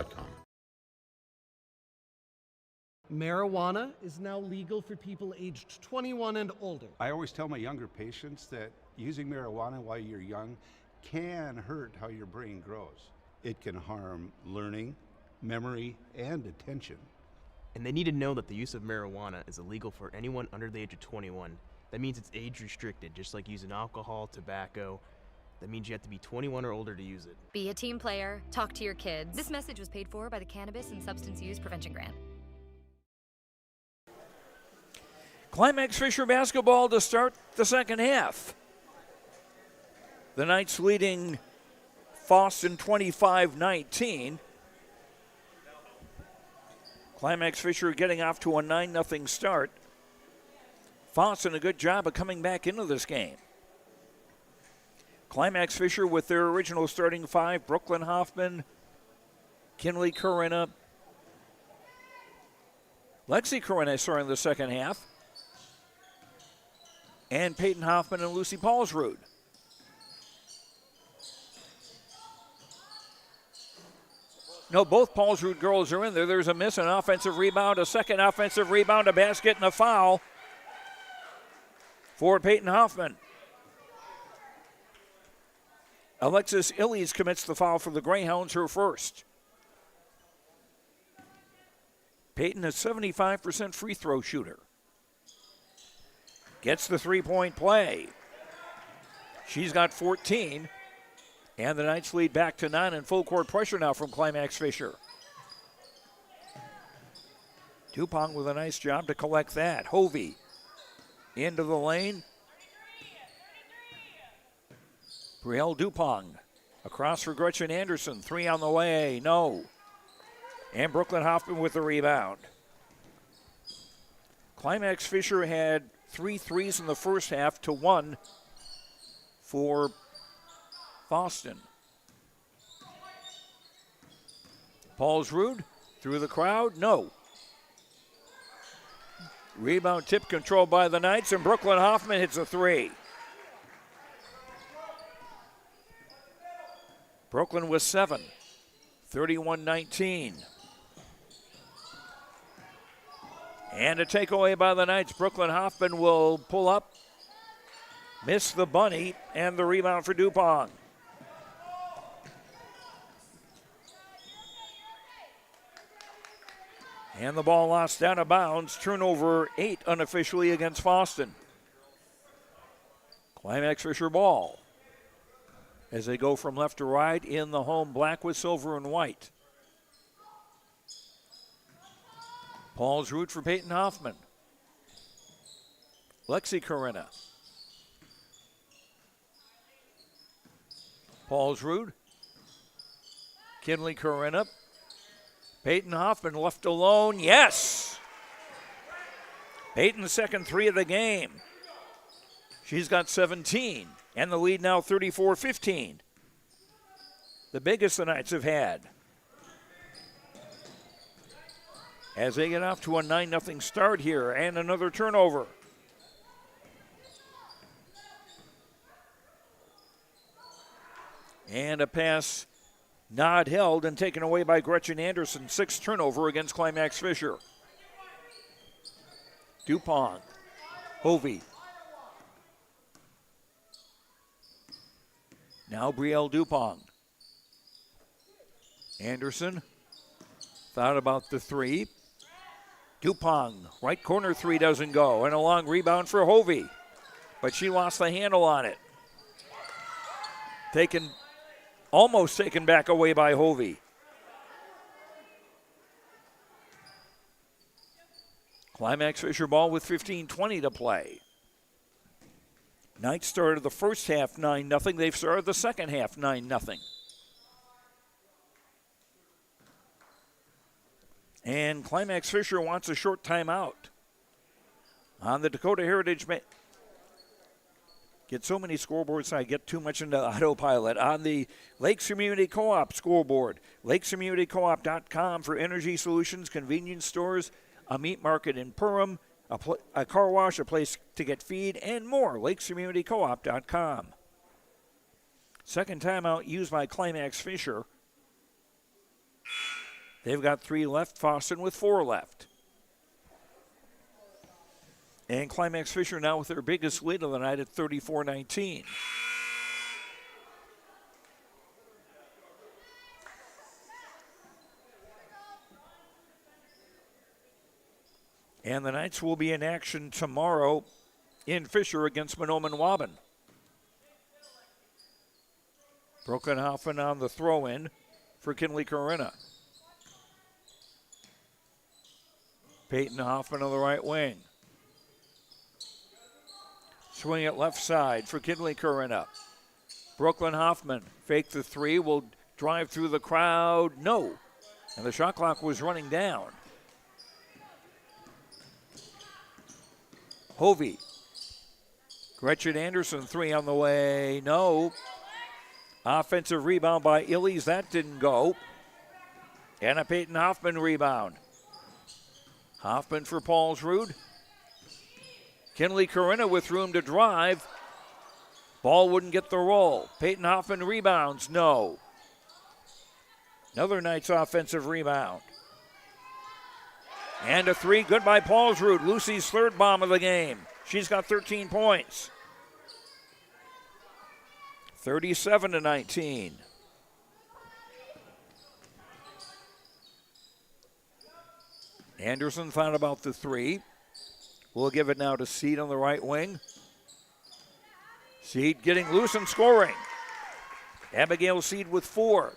Marijuana is now legal for people aged 21 and older.
I always tell my younger patients that using marijuana while you're young can hurt how your brain grows. It can harm learning, memory, and attention.
And they need to know that the use of marijuana is illegal for anyone under the age of 21. That means it's age restricted, just like using alcohol, tobacco. That means you have to be 21 or older to use it.
Be a team player. Talk to your kids. This message was paid for by the Cannabis and Substance Use Prevention Grant.
Climax-Fisher basketball to start the second half. The Knights leading Fosston 25-19. Climax-Fisher getting off to a 9-0 start. Fosston a good job of coming back into this game. Climax-Fisher with their original starting five, Brooklyn Hoffman, Kinley Corinna, Lexi Corinna in the second half, and Peyton Hoffman and Lucy Paulsrud. No, both Paulsrud girls are in there. There's a miss, an offensive rebound, a second offensive rebound, a basket, and a foul for Peyton Hoffman. Alexis Illies commits the foul for the Greyhounds, her first. Peyton, a 75% free throw shooter. Gets the three-point play. She's got 14. And the Knights lead back to 9 and full court pressure now from Climax-Fisher. Dupont with a nice job to collect that. Hovey into the lane. Brielle Dupont across for Gretchen Anderson. Three on the way, no. And Brooklyn Hoffman with the rebound. Climax-Fisher had 3 threes in the first half to 1 for Fosston. Paulsrud through the crowd, no. Rebound tip controlled by the Knights, and Brooklyn Hoffman hits a three. Brooklyn with 7, 31-19. And a takeaway by the Knights. Brooklyn Hoffman will pull up, miss the bunny, and the rebound for Dupont. And the ball lost out of bounds. Turnover 8 unofficially against Fosston. Climax-Fisher ball as they go from left to right in the home black with silver and white. Paulsrud for Peyton Hoffman. Lexi Corinna. Paulsrud. Kinley Corinna. Peyton Hoffman left alone. Yes! Peyton's second three of the game. She's got 17, and the lead now 34-15. The biggest the Knights have had. As they get off to a 9-0 start here, and another turnover. And a pass not held and taken away by Gretchen Anderson. Sixth turnover against Climax-Fisher. Dupont. Hovey. Now Brielle Dupont. Anderson thought about the three. Dupont, right corner three doesn't go. And a long rebound for Hovey. But she lost the handle on it. Almost taken back away by Hovey. Climax-Fisher ball with 15:20 to play. Knights started the first half 9-0. They've started the second half 9-0. And Climax-Fisher wants a short timeout. On the Dakota Heritage get so many scoreboards, I get too much into autopilot. On the Lakes Community Co-op scoreboard, lakescommunitycoop.com for energy solutions, convenience stores, a meat market in Perham, a car wash, a place to get feed, and more. lakescommunitycoop.com. Second timeout used by Climax-Fisher. They've got 3 left, Fosston with 4 left. And Climax-Fisher now with their biggest lead of the night at 34-19. And the Knights will be in action tomorrow in Fisher against Mahnomen-Waban. Brokenhoffen on the throw-in for Kinley Corinna. Peyton Hoffman on the right wing. Swing it left side for Kinley Corinna. Brooklyn Hoffman fake the three, will drive through the crowd. No. And the shot clock was running down. Hovey. Gretchen Anderson, 3 on the way. No. Offensive rebound by Illies. That didn't go. And a Peyton Hoffman rebound. Hoffman for Paulsrud. Kinley Corinna with room to drive. Ball wouldn't get the roll. Peyton Hoffman rebounds. No. Another Knights offensive rebound. And a 3, good by Paulsrud. Lucy's third bomb of the game. She's got 13 points. 37-19. Anderson thought about the 3. We'll give it now to Seed on the right wing. Seed getting loose and scoring. Abigail Seed with 4.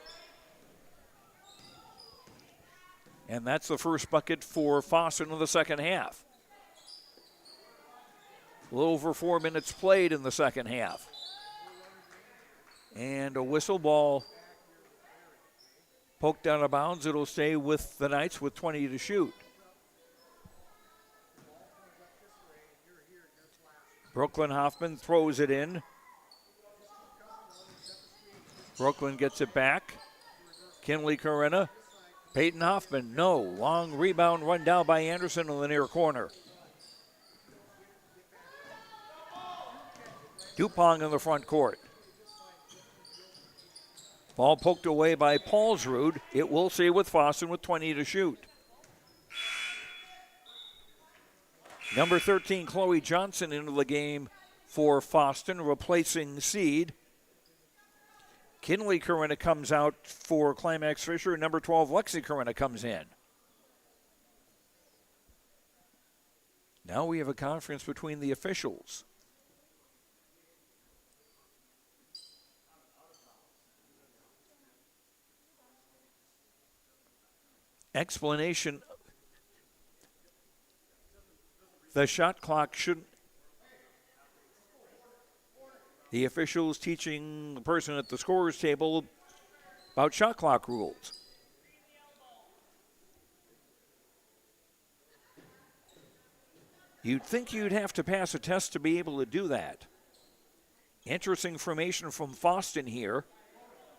And that's the first bucket for Fosston in the second half. A little over 4 minutes played in the second half. And a whistle ball poked out of bounds. It'll stay with the Knights with 20 to shoot. Brooklyn Hoffman throws it in. Brooklyn gets it back. Kinley Corinna. Peyton Hoffman, no. Long rebound run down by Anderson in the near corner. Dupont in the front court. Ball poked away by Paulsrud. It will stay with Fosston with 20 to shoot. Number 13, Chloe Johnson into the game for Fosston, replacing Seed. Kinley Corinna comes out for Climax-Fisher. Number 12, Lexi Corinna comes in. Now we have a conference between the officials. Explanation. The shot clock shouldn't. The officials teaching the person at the scorer's table about shot clock rules. You'd think you'd have to pass a test to be able to do that. Interesting formation from Fosston here.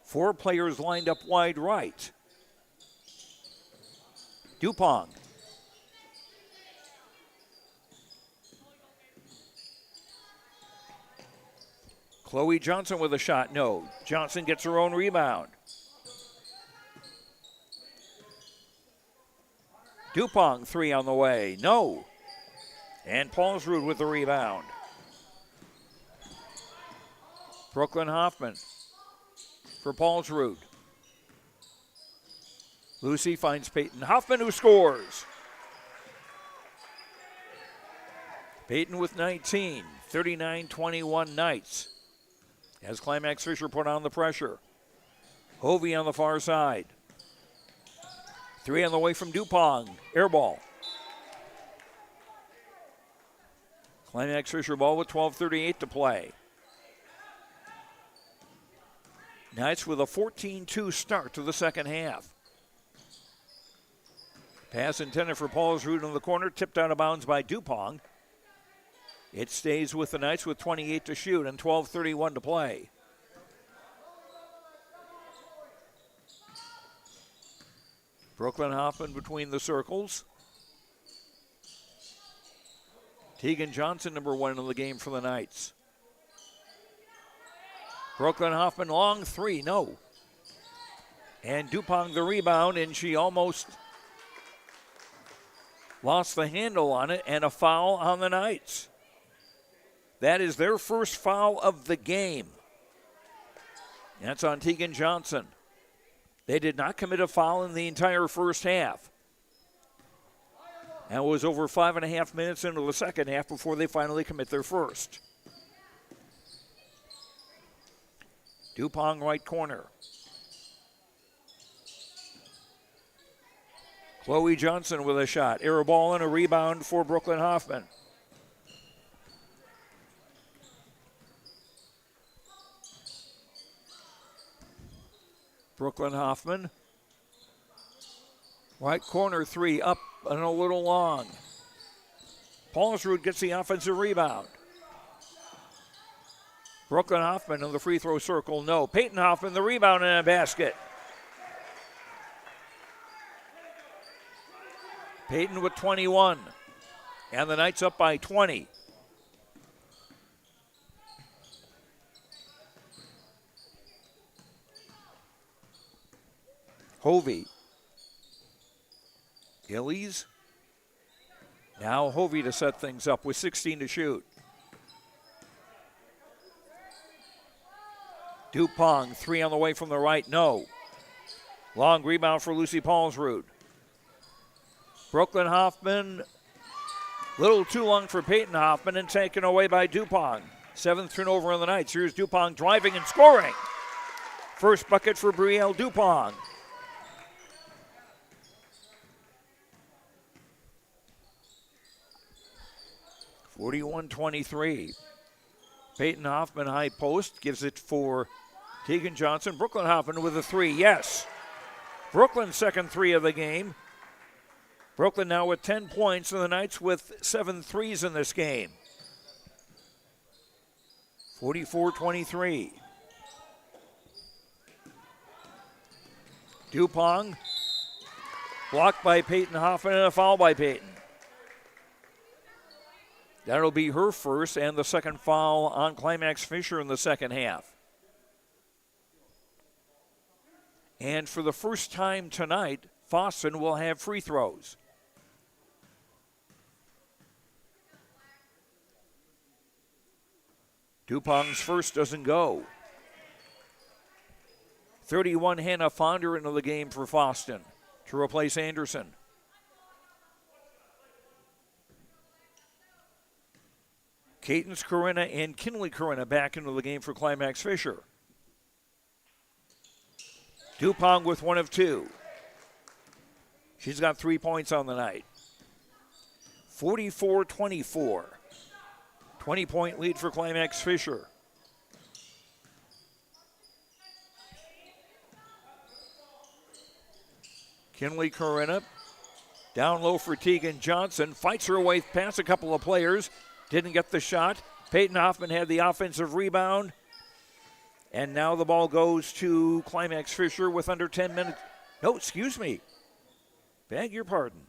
4 players lined up wide right. Dupong. Chloe Johnson with a shot, no. Johnson gets her own rebound. Dupong, 3 on the way, no. And Paulsrud with the rebound. Brooklyn Hoffman for Paulsrud. Lucy finds Peyton Hoffman, who scores. Peyton with 19, 39-21 Knights. As Climax-Fisher put on the pressure. Hovey on the far side. 3 on the way from Dupong. Air ball. Climax-Fisher ball with 12:38 to play. Knights with a 14-2 start to the second half. Pass intended for Paulsrud in the corner, tipped out of bounds by Dupong. It stays with the Knights with 28 to shoot and 12:31 to play. Brooklyn Hoffman between the circles. Tegan Johnson, number 1 in the game for the Knights. Brooklyn Hoffman, long 3, no. And Dupong the rebound, and she almost lost the handle on it, and a foul on the Knights. That is their first foul of the game. That's on Tegan Johnson. They did not commit a foul in the entire first half. And it was over 5.5 minutes into the second half before they finally commit their first. Dupong right corner. Chloe Johnson with a shot. Air ball and a rebound for Brooklyn Hoffman. Brooklyn Hoffman. Right corner 3, up and a little long. Paulsrud gets the offensive rebound. Brooklyn Hoffman in the free throw circle, no. Peyton Hoffman, the rebound and a basket. Peyton with 21. And the Knights up by 20. Hovey. Gillies. Now Hovey to set things up with 16 to shoot. Dupong, 3 on the way from the right, no. Long rebound for Lucy Paulsrud. Brooklyn Hoffman, little too long for Peyton Hoffman and taken away by Dupong. 7th turnover on the Knights. Here's Dupong driving and scoring. First bucket for Brielle Dupong. (41-23). Peyton Hoffman high post gives it for Tegan Johnson. Brooklyn Hoffman with a 3, yes. Brooklyn's second 3 of the game. Brooklyn now with 10 points and the Knights with 7 threes in this game. 44-23. Dupong blocked by Peyton Hoffman and a foul by Peyton. That'll be her first and the second foul on Climax-Fisher in the second half. And for the first time tonight, Fosston will have free throws. Dupong's first doesn't go. 31 Hannah Fonder into the game for Fosston to replace Anderson. Cadence Corinna and Kinley Corinna back into the game for Climax-Fisher. Dupong with 1 of 2. She's got 3 points on the night. 44-24. 20-point lead for Climax-Fisher. Kinley Corinna down low for Tegan Johnson. Fights her way past a couple of players. Didn't get the shot. Peyton Hoffman had the offensive rebound. And now the ball goes to Climax-Fisher with under 10 minutes. No, excuse me. Beg your pardon.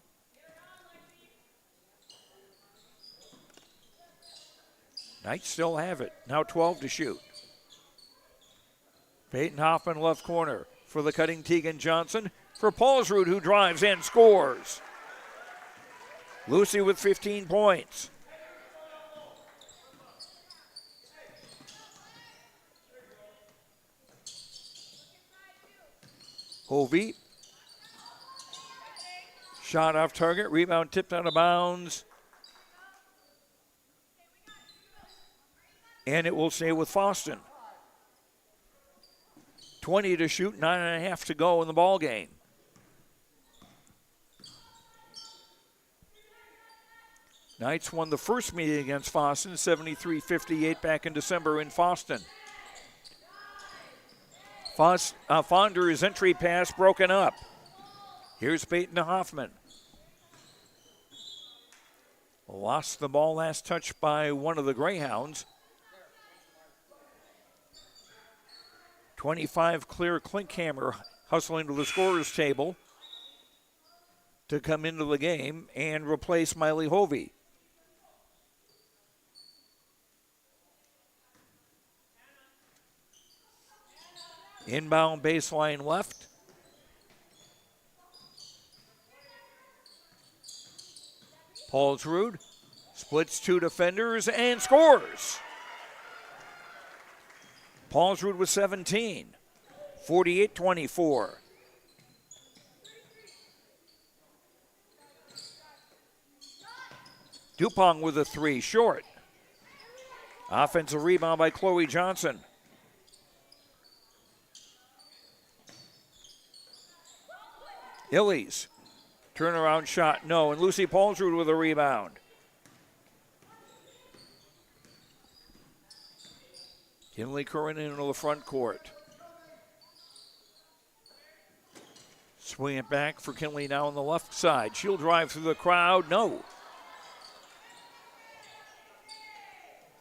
Knights still have it. Now 12 to shoot. Peyton Hoffman left corner for the cutting Tegan Johnson. For Paulsrud, who drives and scores. Lucy with 15 points. Hovey. Shot off target. Rebound tipped out of bounds. And it will stay with Fosston. 20 to shoot, 9.5 to go in the ball game. Knights won the first meeting against Fosston, 73-58 back in December in Fosston. Fonder's entry pass broken up. Here's Peyton Hoffman. Lost the ball last touch by one of the Greyhounds. 25 clear Klinkhammer hustling to the scorer's table to come into the game and replace Miley Hovey. Inbound baseline left. Paulsrud splits two defenders and scores. Paulsrud with 17, 48-24. Dupont with a three, short. Offensive rebound by Chloe Johnson. Illies, turnaround shot, no, and Lucy Paulsrud with a rebound. Kinley Corinna into the front court. Swing it back for Kinley now on the left side. She'll drive through the crowd, no.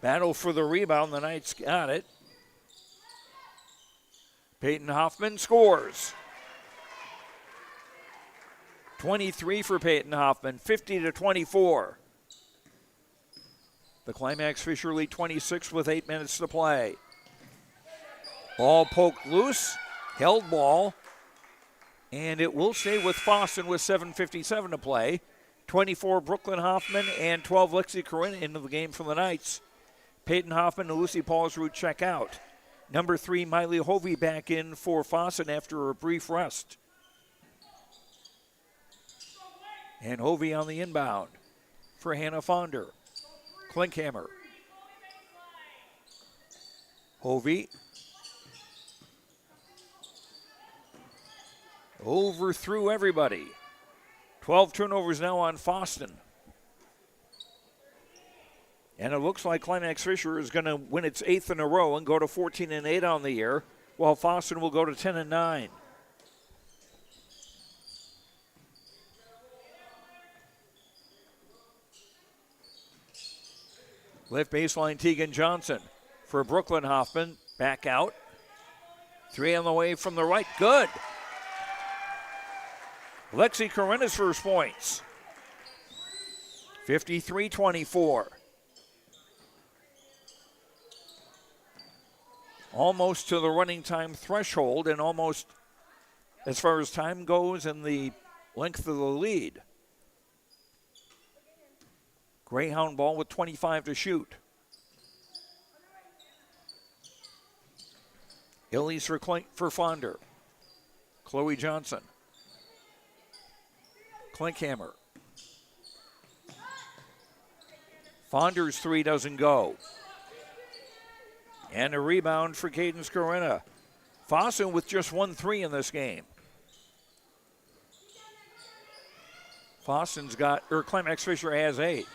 Battle for the rebound, the Knights got it. Peyton Hoffman scores. 23 for Peyton Hoffman, 50-24. The Climax-Fisher lead 26 with 8 minutes to play. Ball poked loose, held ball, and it will stay with Fosston with 7:57 to play. 24 Brooklyn Hoffman and 12 Lexi Corinna into the game for the Knights. Peyton Hoffman and Lucy Paulsrud check out. Number 3, Miley Hovey back in for Fosston after a brief rest. And Hovey on the inbound for Hannah Fonder. Klinkhammer. Hovey. Overthrew everybody. 12 turnovers now on Fosston. And it looks like Climax-Fisher is going to win its 8th in a row and go to 14-8 on the year, while Fosston will go to 10-9. Lift baseline Tegan Johnson for Brooklyn Hoffman. Back out. 3 on the way from the right. Good. Lexi Corinna's first points. 53-24. Almost to the running time threshold and almost as far as time goes and the length of the lead. Greyhound ball with 25 to shoot. Illies for Fonder. Chloe Johnson. Klinkhammer. Fonder's 3 doesn't go. And a rebound for Cadence Corinna. Fosston with just 1 3 in this game. Climax-Fisher has 8.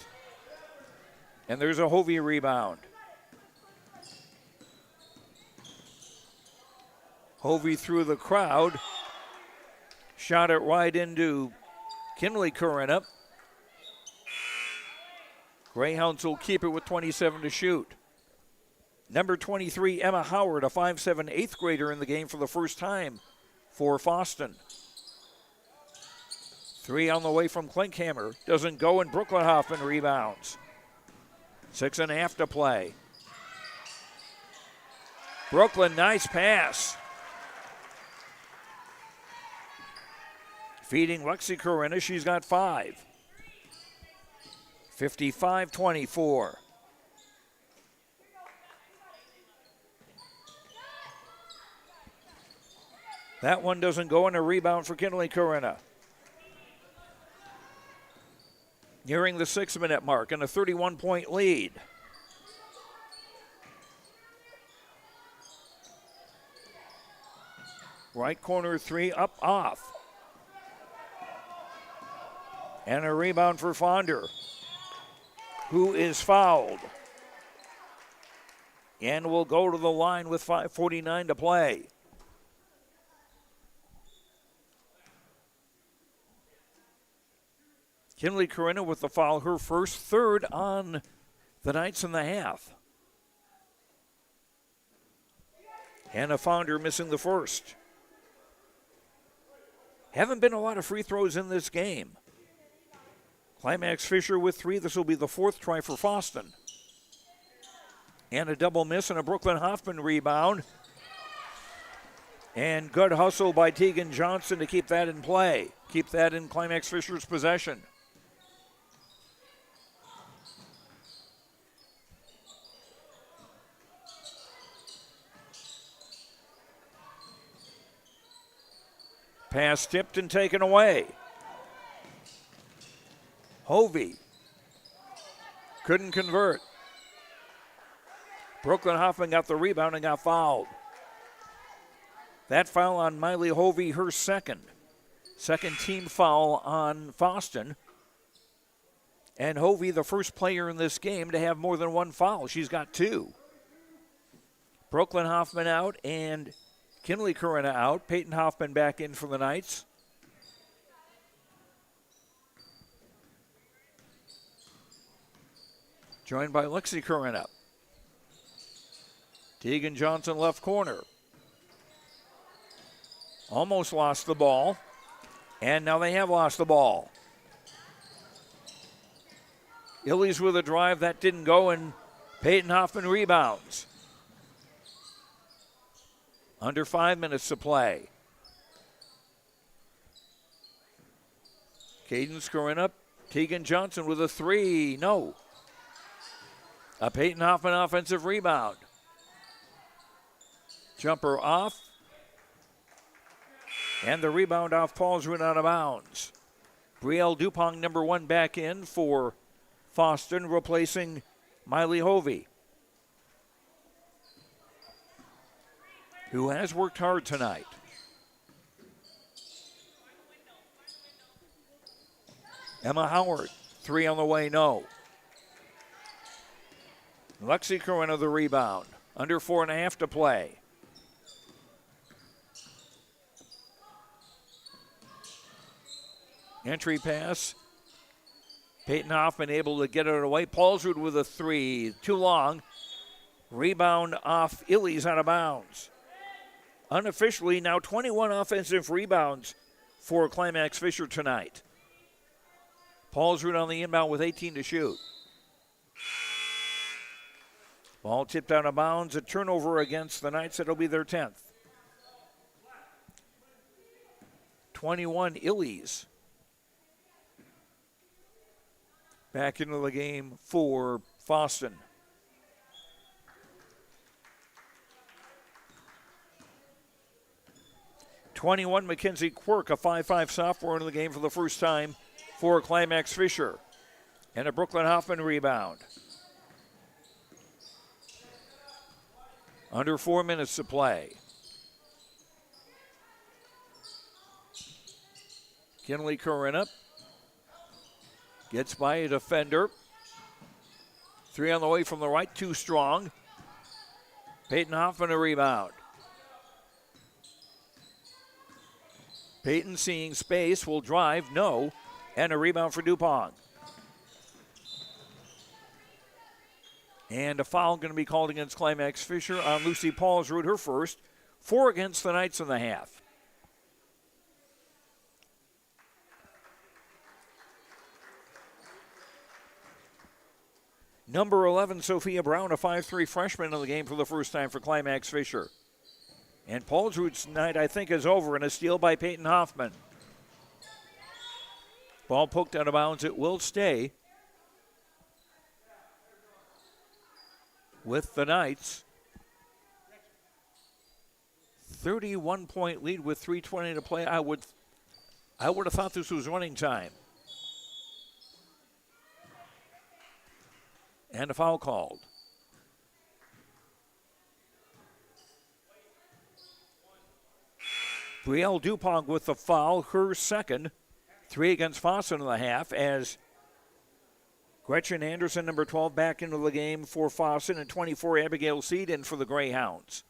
And there's a Hovey rebound. Hovey through the crowd. Shot it right into Kinley Corinna. Greyhounds will keep it with 27 to shoot. Number 23, Emma Howard, a 5'7" 8th grader in the game for the first time for Fosston. 3 on the way from Klinkhammer. Doesn't go, and Brooklyn Hoffman rebounds. 6.5 to play. Brooklyn, nice pass. Feeding Lexi Corinna, she's got 5. 55-24. That one doesn't go, and a rebound for Kinley Corinna. Nearing the 6-minute mark and a 31-point lead. Right corner 3 up off. And a rebound for Fonder, who is fouled. And will go to the line with 5:49 to play. Kinley Corinna with the foul, her first, third on the Knights in the half. Hannah Fonder missing the first. Haven't been a lot of free throws in this game. Climax-Fisher with 3. This will be the 4th try for Fosston. And a double miss and a Brooklyn Hoffman rebound. And good hustle by Tegan Johnson to keep that in play. Keep that in Climax-Fisher's possession. Pass tipped and taken away. Hovey couldn't convert. Brooklyn Hoffman got the rebound and got fouled. That foul on Miley Hovey, her second. Second team foul on Fosston. And Hovey, the first player in this game to have more than 1 foul. She's got 2. Brooklyn Hoffman out and Kinley Corinna out. Peyton Hoffman back in for the Knights. Joined by Lexi Corinna. Tegan Johnson left corner. Almost lost the ball. And now they have lost the ball. Illies with a drive. That didn't go, and Peyton Hoffman rebounds. Under 5 minutes to play. Cadence Corinna. Tegan Johnson with a 3. No. A Peyton Hoffman offensive rebound. Jumper off. And the rebound off Paulsrud out of bounds. Brielle Dupont, number 1, back in for Fosston, replacing Miley Hovey, who has worked hard tonight. Emma Howard, 3 on the way, no. Lexi Corinna the rebound. Under 4.5 to play. Entry pass. Peyton Hoffman able to get it away. Paulsrud with a 3. Too long. Rebound off Illies out of bounds. Unofficially, now 21 offensive rebounds for Climax-Fisher tonight. Paulsrud on the inbound with 18 to shoot. Ball tipped out of bounds. A turnover against the Knights. It'll be their 10th. 21 Illies back into the game for Fosston. (21) Mackenzie Quirk, a 5'5" sophomore in the game for the first time for Climax-Fisher. And a Brooklyn Hoffman rebound. Under 4 minutes to play. Kinley Corinna gets by a defender. 3 on the way from the right, too strong. Peyton Hoffman a rebound. Peyton seeing space will drive, no, and a rebound for DuPont. And a foul going to be called against Climax-Fisher on Lucy Paulsrud, her first. 4 against the Knights in the half. Number 11, Sophia Brown, a 5'3" freshman in the game for the first time for Climax-Fisher. And Paulsrud's night, I think, is over, and a steal by Peyton Hoffman. Ball poked out of bounds. It will stay with the Knights. 31-point lead with 3:20 to play. I would have thought this was running time. And a foul called. Brielle Dupont with the foul, her second. 3 against Fosston in the half as Gretchen Anderson, number 12, back into the game for Fosston, and 24, Abigail Seed in for the Greyhounds.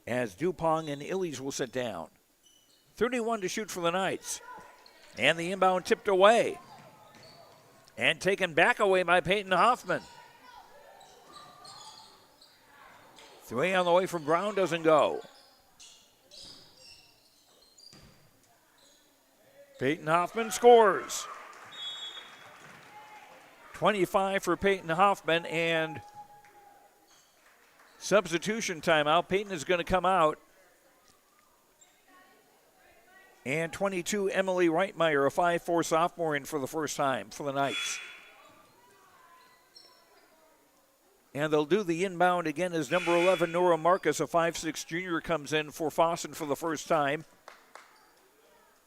As Dupont and Illies will sit down. 31 to shoot for the Knights. And the inbound tipped away. And taken back away by Peyton Hoffman. 3 on the way from Brown, doesn't go. Peyton Hoffman scores. 25 for Peyton Hoffman, and substitution timeout. Peyton is going to come out. And 22, Emily Reitmeyer, a 5'4" sophomore, in for the first time for the Knights. And they'll do the inbound again as number 11, Nora Marcus, a 5'6" junior, comes in for Fosston for the first time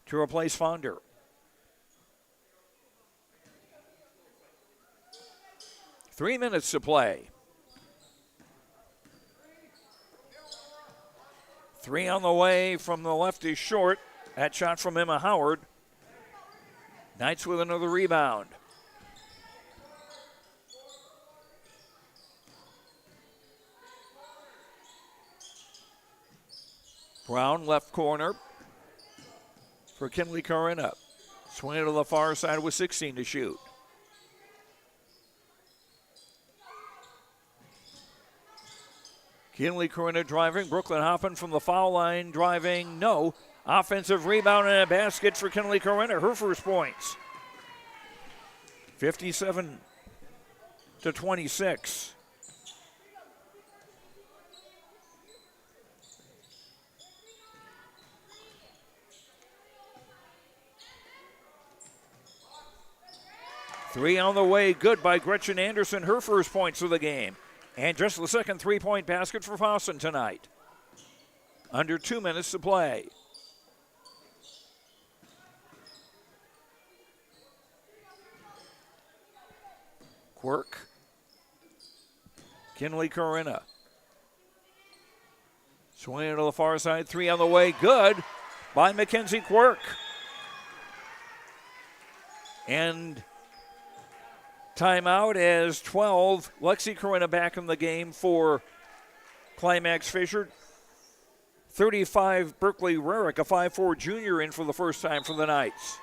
to replace Fonder. Three minutes to play. 3 on the way from the left is short. That shot from Emma Howard. Knights with another rebound. Brown left corner for Kinley Corinna. Swing it to the far side with 16 to shoot. Kinley Corinna driving. Brooklyn Hoffman from the foul line driving. No. Offensive rebound and a basket for Kinley Corinna. Her first points. 57 to 26. Three on the way, good by Gretchen Anderson, her first points of the game. And just the second three-point basket for Fosston tonight. Under 2 minutes to play. Quirk. Kinley Corinna. Swinging to the far side, 3 on the way, good by Mackenzie Quirk. And timeout as 12. Lexi Corinna back in the game for Climax-Fisher. 35, Berkeley Rarick, a 5'4" junior, in for the first time for the Knights.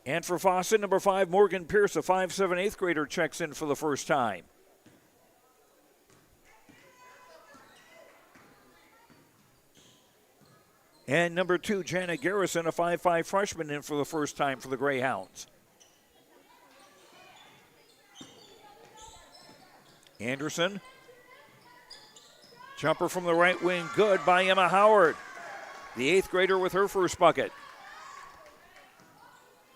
And for Fosston, number 5, Morgan Pierce, a 5'7", 8th grader, checks in for the first time. And number 2, Janet Garrison, a 5'5" freshman, in for the first time for the Greyhounds. Anderson. Jumper from the right wing, good by Emma Howard. The 8th grader with her first bucket.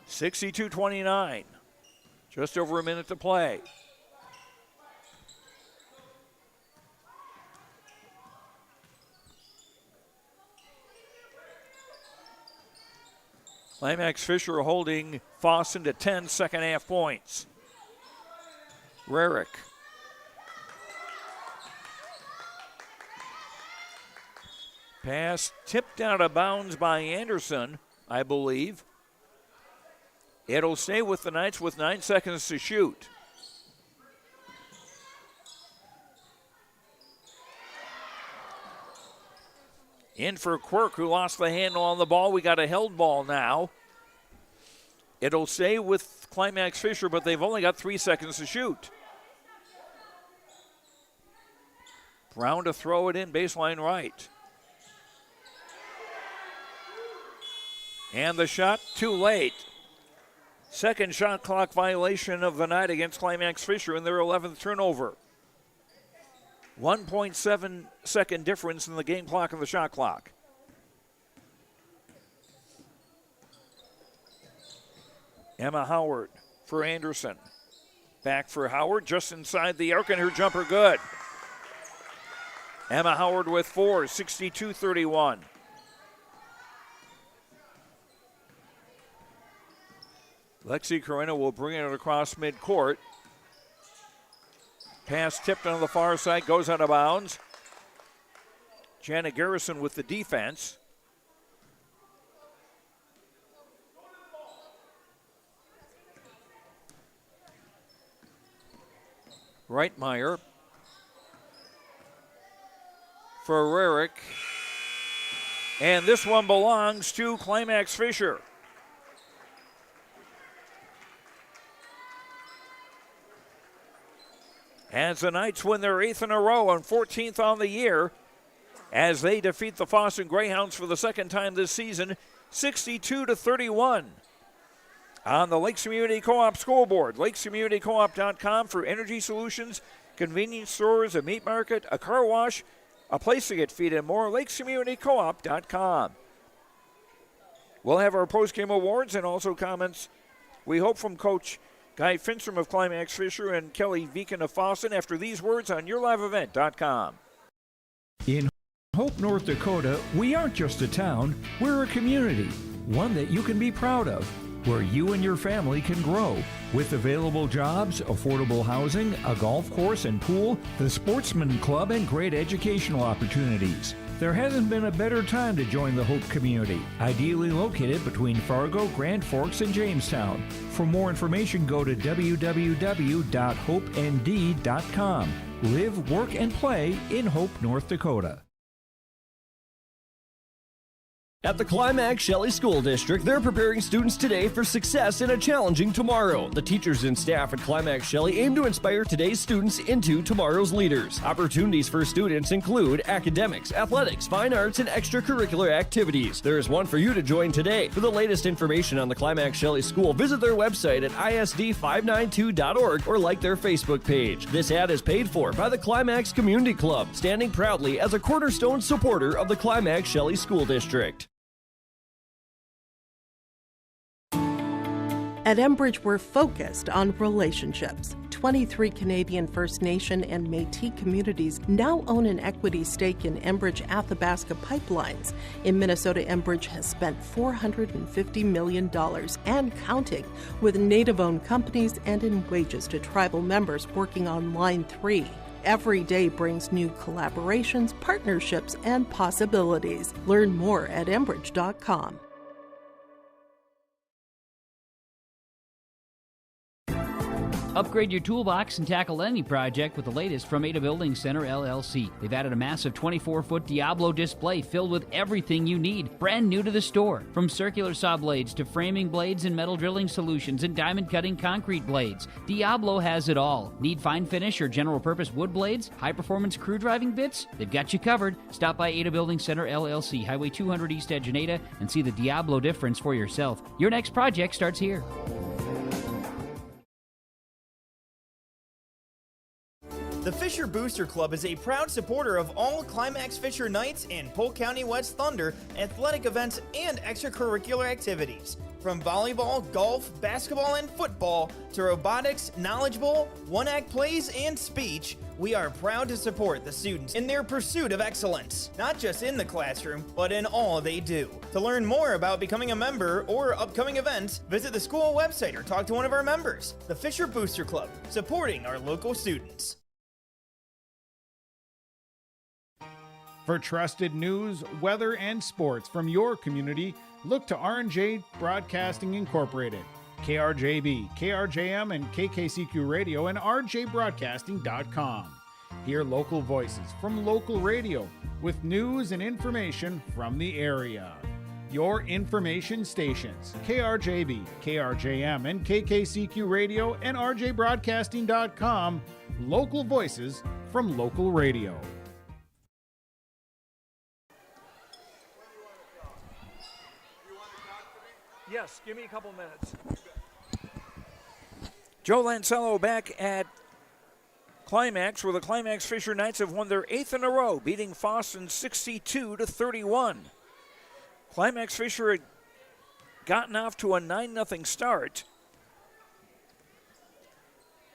62-29. Just over a minute to play. Climax-Fisher holding Fosston to 10 second half points. Rarick. Pass tipped out of bounds by Anderson, I believe. It'll stay with the Knights with 9 seconds to shoot. In for Quirk, who lost the handle on the ball. We got a held ball now. It'll stay with Climax-Fisher, but they've only got 3 seconds to shoot. Brown to throw it in, baseline right. And the shot too late. Second shot clock violation of the night against Climax-Fisher in their 11th turnover. 1.7 second difference in the game clock and the shot clock. Emma Howard for Anderson. Back for Howard, just inside the arc, and her jumper good. Emma Howard with 4, 62-31. Lexi Corina will bring it across midcourt. Pass tipped on the far side, goes out of bounds. Janet Garrison with the defense. Reitmeyer for Rarick. And this one belongs to Climax-Fisher. As the Knights win their 8th in a row and 14th on the year, as they defeat the Fosston Greyhounds for the second time this season, 62-31. On the Lakes Community Co-op scoreboard, lakescommunitycoop.com for energy solutions, convenience stores, a meat market, a car wash, a place to get feed, and more. lakescommunitycoop.com. We'll have our post-game awards and also comments, we hope, from Coach Guy Finstrom of Climax-Fisher and Kelly Viken of Fosston after these words on yourliveevent.com.
In Hope, North Dakota, we aren't just a town, we're a community, one that you can be proud of, where you and your family can grow. With available jobs, affordable housing, a golf course and pool, the Sportsman Club, and great educational opportunities. There hasn't been a better time to join the Hope community, ideally located between Fargo, Grand Forks, and Jamestown. For more information, go to www.hopend.com. Live, work, and play in Hope, North Dakota.
At the Climax-Shelley School District, they're preparing students today for success in a challenging tomorrow. The teachers and staff at Climax-Shelley aim to inspire today's students into tomorrow's leaders. Opportunities for students include academics, athletics, fine arts, and extracurricular activities. There is one for you to join today. For the latest information on the Climax-Shelley School, visit their website at isd592.org or like their Facebook page. This ad is paid for by the Climax Community Club, standing proudly as a cornerstone supporter of the Climax-Shelley School District.
At Enbridge, we're focused on relationships. 23 Canadian First Nation and Métis communities now own an equity stake in Enbridge Athabasca Pipelines. In Minnesota, Enbridge has spent $450 million and counting with Native-owned companies and in wages to tribal members working on Line 3. Every day brings new collaborations, partnerships, and possibilities. Learn more at Enbridge.com.
Upgrade your toolbox and tackle any project with the latest from Ada Building Center, LLC. They've added a massive 24-foot Diablo display filled with everything you need, brand new to the store. From circular saw blades to framing blades and metal drilling solutions and diamond cutting concrete blades, Diablo has it all. Need fine finish or general purpose wood blades, high-performance crew driving bits? They've got you covered. Stop by Ada Building Center, LLC, Highway 200 East Edge in Ada, and see the Diablo difference for yourself. Your next project starts here.
The Fisher Booster Club is a proud supporter of all Climax-Fisher Knights and Polk County West Thunder athletic events and extracurricular activities. From volleyball, golf, basketball, and football to robotics, knowledge bowl, one-act plays, and speech, we are proud to support the students in their pursuit of excellence, not just in the classroom, but in all they do. To learn more about becoming a member or upcoming events, visit the school website or talk to one of our members. The Fisher Booster Club, supporting our local students.
For trusted news, weather, and sports from your community, look to R&J Broadcasting Incorporated, KRJB, KRJM, and KKCQ Radio, and rjbroadcasting.com. Hear local voices from local radio, with news and information from the area. Your information stations, KRJB, KRJM, and KKCQ Radio and RJBroadcasting.com, local voices from local radio.
Yes, give me a couple minutes. Joe Lancello back at Climax, where the Climax-Fisher Knights have won their 8th in a row, beating Fosston 62-31. Climax-Fisher had gotten off to a 9-0 start,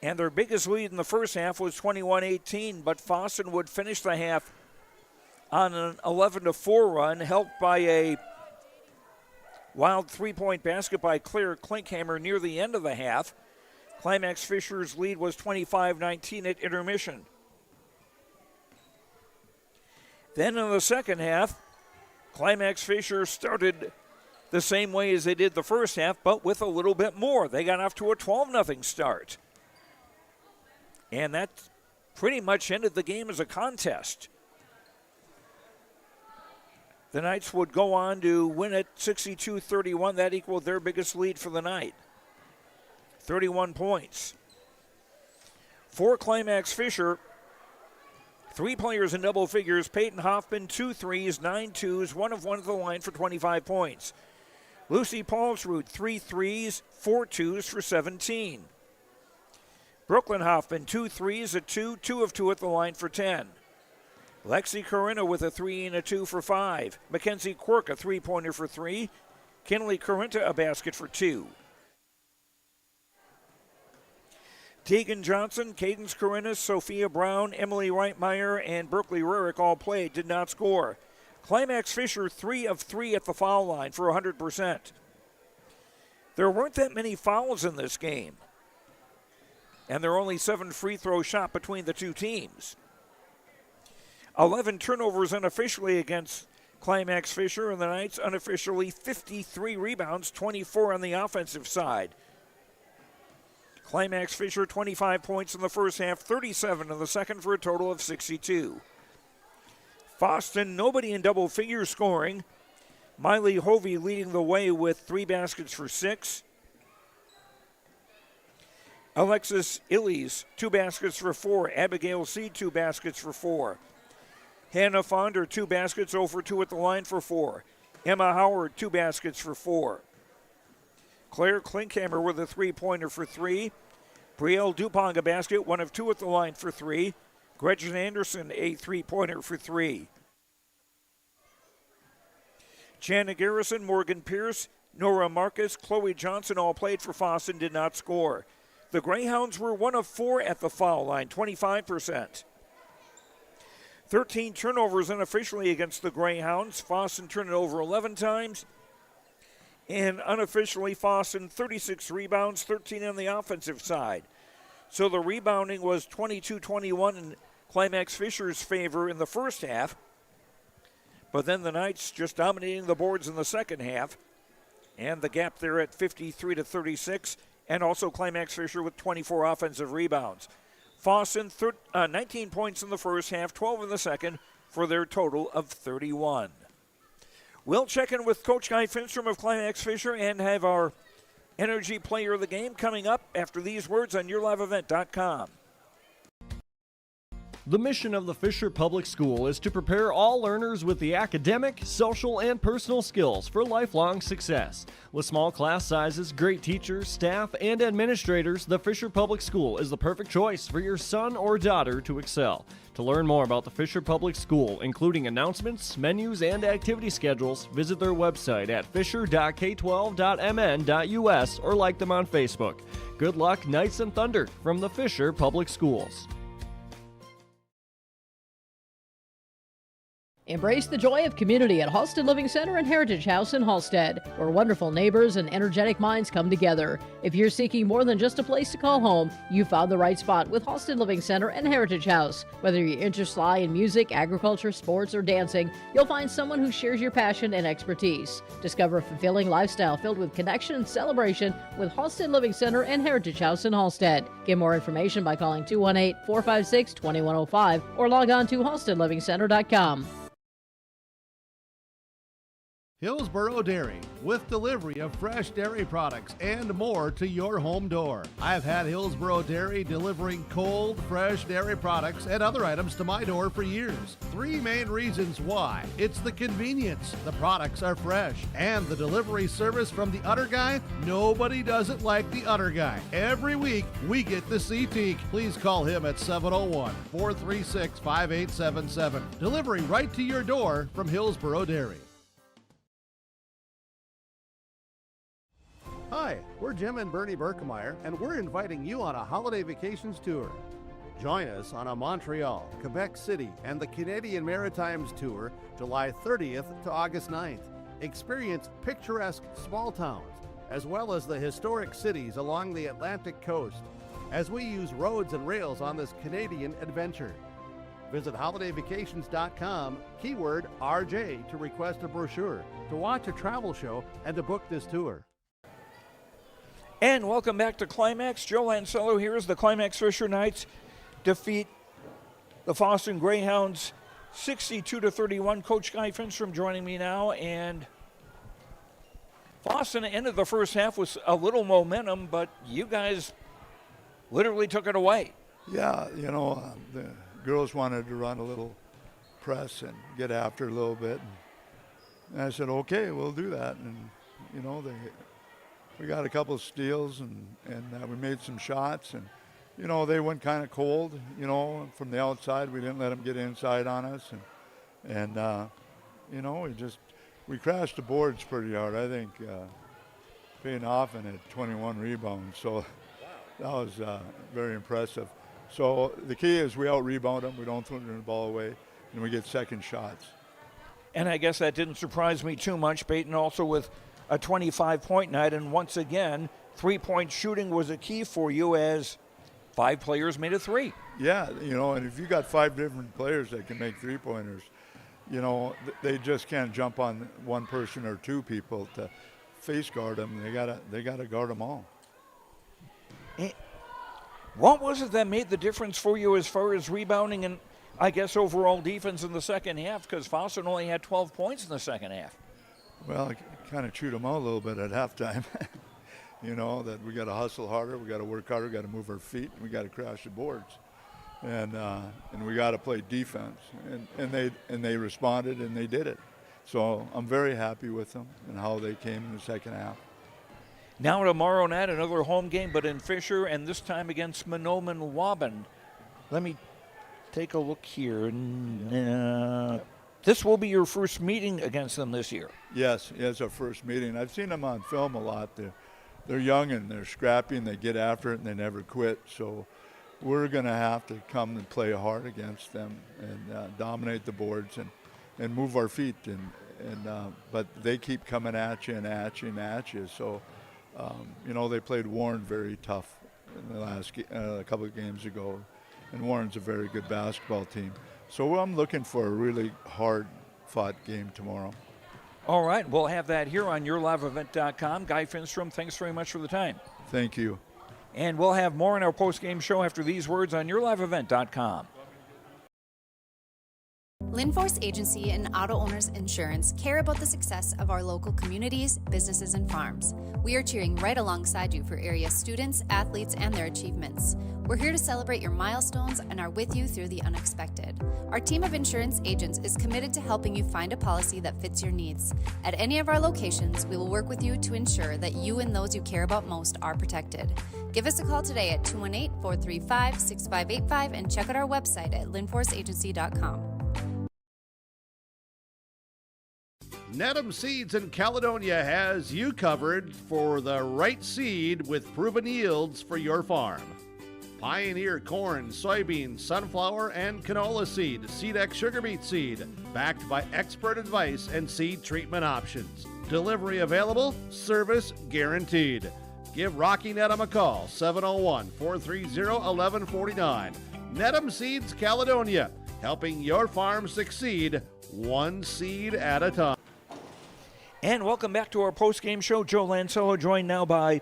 and their biggest lead in the first half was 21-18, but Fosston would finish the half on an 11-4 run, helped by a wild three-point basket by Claire Klinkhammer near the end of the half. Climax-Fisher's lead was 25-19 at intermission. Then in the second half, Climax-Fisher started the same way as they did the first half, but with a little bit more. They got off to a 12-0 start. And that pretty much ended the game as a contest. The Knights would go on to win it 62-31. That equaled their biggest lead for the night, 31 points. For Climax-Fisher, 3 players in double figures. Peyton Hoffman, 2 threes, 9 twos, 1 of 1 at the line for 25 points. Lucy Paulsrud, 3 threes, 4 twos for 17. Brooklyn Hoffman, 2 threes, a 2, 2 of 2 at the line for 10. Lexi Corinna with a 3 and a 2 for 5. Mackenzie Quirk, a 3-pointer for 3. Kinley Corinta, a basket for 2. Tegan Johnson, Cadence Corinna, Sophia Brown, Emily Reitmeyer, and Berkeley Rurick all played, did not score. Climax-Fisher, 3 of 3 at the foul line for 100%. There weren't that many fouls in this game, and there are only 7 free throws shot between the two teams. 11 turnovers unofficially against Climax-Fisher, and the Knights unofficially 53 rebounds, 24 on the offensive side. Climax-Fisher 25 points in the first half, 37 in the second for a total of 62. Fosston, nobody in double figure scoring. Miley Hovey leading the way with 3 baskets for 6. Alexis Illies, 2 baskets for 4. Abigail Seed, 2 baskets for 4. Hannah Fonder, 2 baskets, 0 for 2 at the line for 4. Emma Howard, 2 baskets for 4. Claire Klinkhammer with a 3-pointer for 3. Brielle Dupong, a basket, 1 of 2 at the line for 3. Gretchen Anderson, a 3-pointer for 3. Jana Garrison, Morgan Pierce, Nora Marcus, Chloe Johnson all played for Fosston, did not score. The Greyhounds were 1 of 4 at the foul line, 25%. 13 turnovers unofficially against the Greyhounds. Fosston turned it over 11 times. And unofficially, Fosston 36 rebounds, 13 on the offensive side. So the rebounding was 22-21 in Climax-Fisher's favor in the first half. But then the Knights just dominating the boards in the second half. And the gap there at 53-36. And also Climax-Fisher with 24 offensive rebounds. Fosston 19 points in the first half, 12 in the second, for their total of 31. We'll check in with Coach Guy Finstrom of Climax-Fisher and have our Energy Player of the Game coming up after these words on YourLiveEvent.com.
The mission of the Fisher Public School is to prepare all learners with the academic, social, and personal skills for lifelong success. With small class sizes, great teachers, staff, and administrators, the Fisher Public School is the perfect choice for your son or daughter to excel. To learn more about the Fisher Public School, including announcements, menus, and activity schedules, visit their website at fisher.k12.mn.us or like them on Facebook. Good luck, Knights and Thunder, from the Fisher Public Schools.
Embrace the joy of community at Halsted Living Center and Heritage House in Halsted, where wonderful neighbors and energetic minds come together. If you're seeking more than just a place to call home, you found the right spot with Halsted Living Center and Heritage House. Whether your interests lie in music, agriculture, sports, or dancing, you'll find someone who shares your passion and expertise. Discover a fulfilling lifestyle filled with connection and celebration with Halsted Living Center and Heritage House in Halsted. Get more information by calling 218-456-2105 or log on to halstedlivingcenter.com.
Hillsboro Dairy, with delivery of fresh dairy products and more to your home door. I've had Hillsboro Dairy delivering cold, fresh dairy products and other items to my door for years. 3 main reasons why. It's the convenience, the products are fresh, and the delivery service from the Udder Guy. Nobody does it like the Udder Guy. Every week, we get the CT. Please call him at 701-436-5877. Delivery right to your door from Hillsboro Dairy. Hi, we're Jim and Bernie Berkemeyer, and we're inviting you on a holiday vacations tour. Join us on a Montreal, Quebec City, and the Canadian Maritimes tour July 30th to August 9th. Experience picturesque small towns, as well as the historic cities along the Atlantic coast, as we use roads and rails on this Canadian adventure. Visit holidayvacations.com, keyword RJ, to request a brochure, to watch a travel show, and to book this tour.
And welcome back to Climax. Joe Lancello here as the Climax-Fisher Knights defeat the Fosston Greyhounds 62-31. Coach Guy Finstrom joining me now. And Fosston ended the first half with a little momentum, but you guys literally took it away.
Yeah, the girls wanted to run a little press and get after a little bit. And I said, okay, we'll do that. And, we got a couple of steals and we made some shots, and they went kind of cold, from the outside. We didn't let them get inside on us, and we crashed the boards pretty hard. I think Payne Hoffman had 21 rebounds, so that was very impressive. So the key is we out-rebound them, we don't throw the ball away, and we get second shots.
And I guess that didn't surprise me too much. Peyton also with a 25-point night, and once again, three-point shooting was a key for you as 5 players made a 3.
Yeah, and if you got 5 different players that can make three-pointers, they just can't jump on one person or 2 people to face guard them. They gotta guard them all.
What was it that made the difference for you as far as rebounding and, I guess, overall defense in the second half? Because Fosston only had 12 points in the second half.
Well, I kind of chewed them out a little bit at halftime. That we got to hustle harder, we got to work harder, we got to move our feet, and we got to crash the boards, and we got to play defense. And they responded and they did it. So I'm very happy with them and how they came in the second half.
Now tomorrow night, another home game, but in Fisher, and this time against Mahnomen-Waban. Let me take a look here. This will be your first meeting against them this year.
Yes, it's our first meeting. I've seen them on film a lot. They're young and they're scrappy and they get after it and they never quit. So we're going to have to come and play hard against them and dominate the boards and move our feet. But they keep coming at you and at you and at you. So, they played Warren very tough in the last a couple of games ago. And Warren's a very good basketball team. So I'm looking for a really hard-fought game tomorrow.
All right, we'll have that here on yourliveevent.com. Guy Finstrom, thanks very much for the time.
Thank you.
And we'll have more in our post-game show after these words on yourliveevent.com.
Linforce Agency and Auto Owners Insurance care about the success of our local communities, businesses, and farms. We are cheering right alongside you for area students, athletes, and their achievements. We're here to celebrate your milestones and are with you through the unexpected. Our team of insurance agents is committed to helping you find a policy that fits your needs. At any of our locations, we will work with you to ensure that you and those you care about most are protected. Give us a call today at 218-435-6585 and check out our website at linforceagency.com.
Nedham Seeds in Caledonia has you covered for the right seed with proven yields for your farm. Pioneer corn, soybean, sunflower, and canola seed, Seedex sugar beet seed, backed by expert advice and seed treatment options. Delivery available, service guaranteed. Give Rocky Nedham a call, 701-430-1149. Nedham Seeds Caledonia, helping your farm succeed one seed at a time.
And welcome back to our post-game show. Joe Lancello joined now by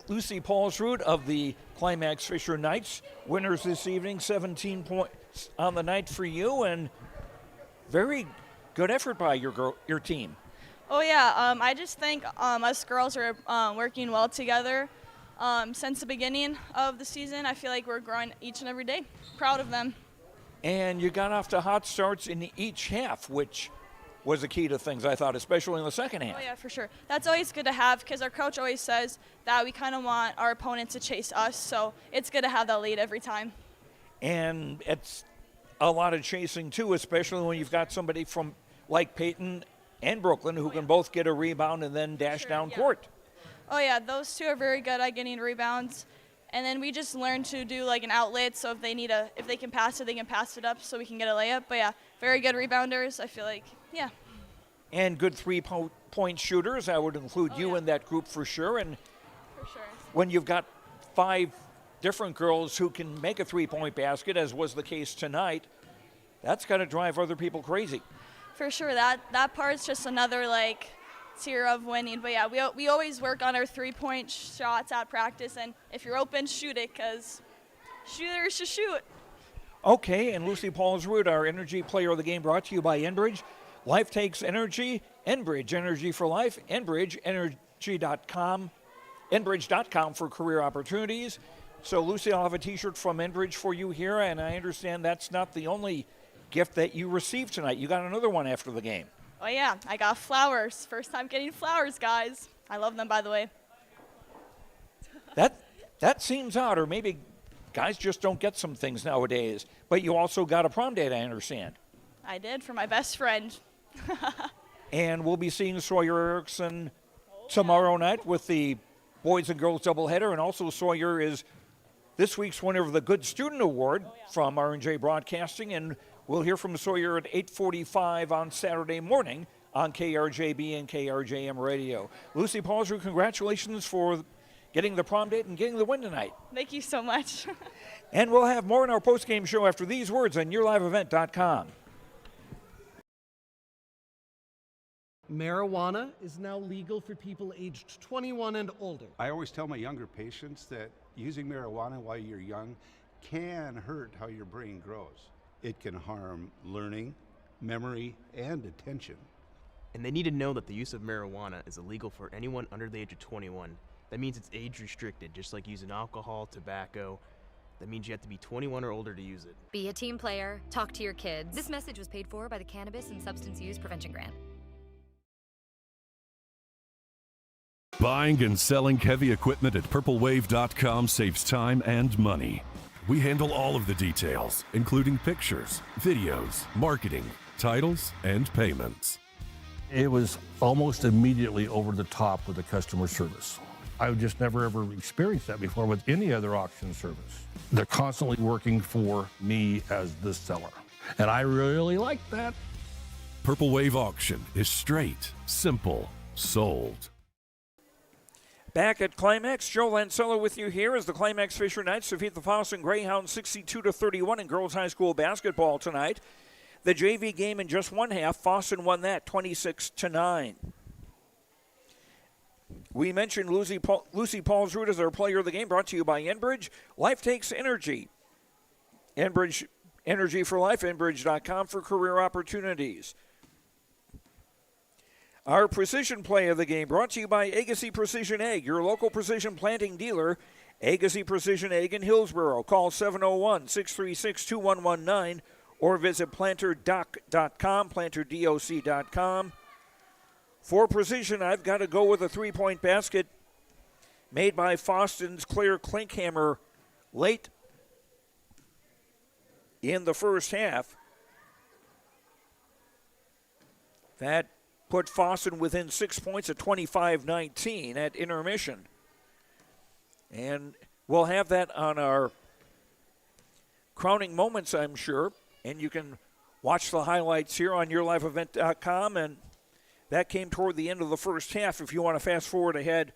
Lucy Paulsrud of the Climax-Fisher Knights. Winners this evening, 17 points on the night for you, and very good effort by your team.
Oh, yeah. I just think us girls are working well together since the beginning of the season. I feel like we're growing each and every day. Proud of them.
And you got off to hot starts in each half, which was the key to things, I thought, especially in the second half.
Oh, yeah, for sure. That's always good to have because our coach always says that we kind of want our opponent to chase us, so it's good to have that lead every time.
And it's a lot of chasing, too, especially when you've got somebody from like Peyton and Brooklyn who can both get a rebound and then dash down court.
Oh, yeah, those two are very good at getting rebounds. And then we just learn to do like an outlet, so if they can pass it, they can pass it up so we can get a layup. But yeah, very good rebounders, I feel like, yeah.
And good three-point shooters. I would include you in that group for sure. And
for sure.
When you've got 5 different girls who can make a three-point basket, as was the case tonight, that's got to drive other people crazy.
For sure, that part's just another like tier of winning. But yeah, we always work on our three-point shots at practice, and if you're open, shoot it, because shooters should shoot.
Okay, and Lucy Paulsrud, our Energy Player of the Game, brought to you by Enbridge. Life takes energy. Enbridge, energy for life. Enbridge, energy.com. Enbridge.com for career opportunities. So, Lucy, I'll have a T-shirt from Enbridge for you here, and I understand that's not the only gift that you received tonight. You got another one after the game.
Oh, yeah, I got flowers. First time getting flowers, guys. I love them, by the way.
That seems odd, or maybe guys just don't get some things nowadays. But you also got a prom date, I understand.
I did, for my best friend.
And we'll be seeing Sawyer Erickson tomorrow night with the boys and girls doubleheader. And also Sawyer is this week's winner of the Good Student Award from R&J Broadcasting. And we'll hear from Sawyer at 8:45 on Saturday morning on KRJB and KRJM Radio. Lucy Paulsrud, congratulations for getting the prom date and getting the win tonight.
Thank you so much.
And we'll have more in our postgame show after these words on YourLiveEvent.com.
Marijuana is now legal for people aged 21 and older.
I always tell my younger patients that using marijuana while you're young can hurt how your brain grows. It can harm learning, memory, and attention.
And they need to know that the use of marijuana is illegal for anyone under the age of 21. That means it's age restricted, just like using alcohol, tobacco. That means you have to be 21 or older to use it.
Be a team player. Talk to your kids. This message was paid for by the Cannabis and Substance Use Prevention Grant.
Buying and selling heavy equipment at purplewave.com saves time and money. We handle all of the details, including pictures, videos, marketing, titles, and payments.
It was almost immediately over the top with the customer service. I've just never ever experienced that before with any other auction service. They're constantly working for me as the seller, and I really like that.
Purple Wave Auction is straight, simple, sold.
Back at Climax, Joe Lancello with you here as the Climax-Fisher Knights defeat the Fosston Greyhounds 62-31 in girls high school basketball tonight. The JV game in just one half, Fosston won that 26-9. We mentioned Lucy Paulsrud as our player of the game, brought to you by Enbridge. Life takes energy. Enbridge, energy for life, Enbridge.com for career opportunities. Our precision play of the game brought to you by Agassi Precision Egg, your local precision planting dealer. Agassi Precision Egg in Hillsborough. Call 701-636-2119 or visit planterdoc.com, planterdoc.com. For precision, I've got to go with a three-point basket made by Fosston's Claire Klinkhammer late in the first half. That put Fosston within 6 points at 25-19 at intermission. And we'll have that on our crowning moments, I'm sure. And you can watch the highlights here on YourLiveEvent.com. And that came toward the end of the first half if you want to fast forward ahead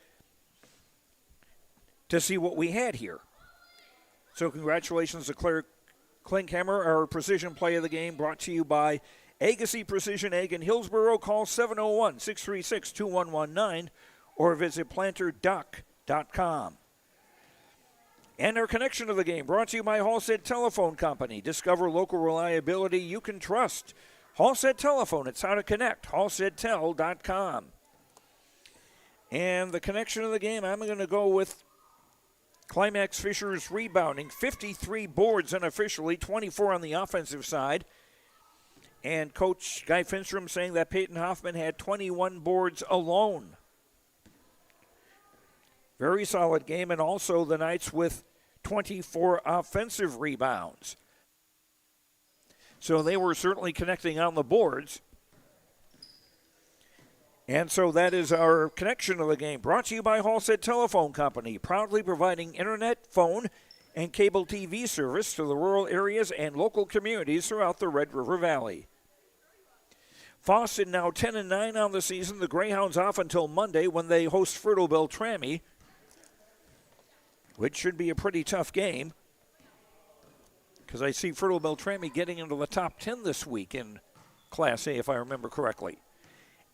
to see what we had here. So congratulations to Claire Klinkhammer, our precision play of the game, brought to you by Agassi Precision Egg in Hillsborough. Call 701-636-2119 or visit planterdoc.com. And our connection to the game brought to you by Halstead Telephone Company. Discover local reliability you can trust. Halstead Telephone, it's how to connect, halsteadtel.com. And the connection of the game, I'm going to go with Climax-Fisher's rebounding. 53 boards unofficially, 24 on the offensive side. And Coach Guy Finstrom saying that Peyton Hoffman had 21 boards alone. Very solid game, and also the Knights with 24 offensive rebounds. So they were certainly connecting on the boards. And so that is our connection of the game. Brought to you by Halstead Telephone Company, proudly providing internet, phone, and cable TV service to the rural areas and local communities throughout the Red River Valley. Fosston now 10-9 on the season. The Greyhounds off until Monday when they host Fertile Beltrami, which should be a pretty tough game because I see Fertile Beltrami getting into the top 10 this week in Class A, if I remember correctly.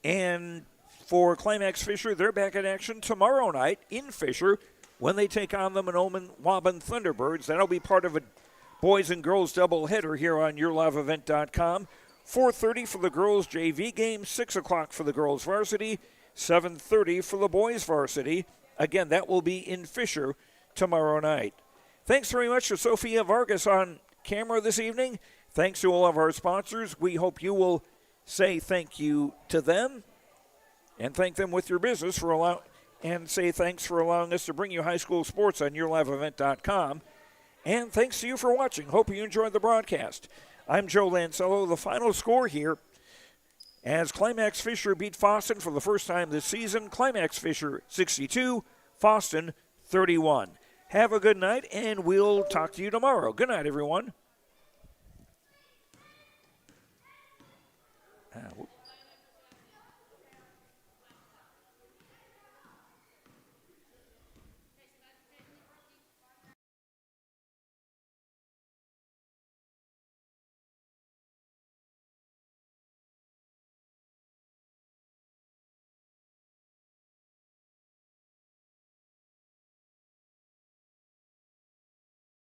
And for Climax-Fisher, they're back in action tomorrow night in Fisher when they take on the Mahnomen-Waban Thunderbirds. That'll be part of a boys and girls doubleheader here on YourLiveEvent.com. 4:30 for the girls JV game, 6 o'clock for the girls varsity, 7:30 for the boys varsity. Again, that will be in Fisher tomorrow night. Thanks very much to Sophia Vargas on camera this evening. Thanks to all of our sponsors. We hope you will say thank you to them and thank them with your business and say thanks for allowing us to bring you high school sports on YourLiveEvent.com. And thanks to you for watching. Hope you enjoyed the broadcast. I'm Joe Lancello. The final score here as Climax-Fisher beat Fosston for the first time this season. Climax-Fisher 62, Fosston 31. Have a good night, and we'll talk to you tomorrow. Good night, everyone.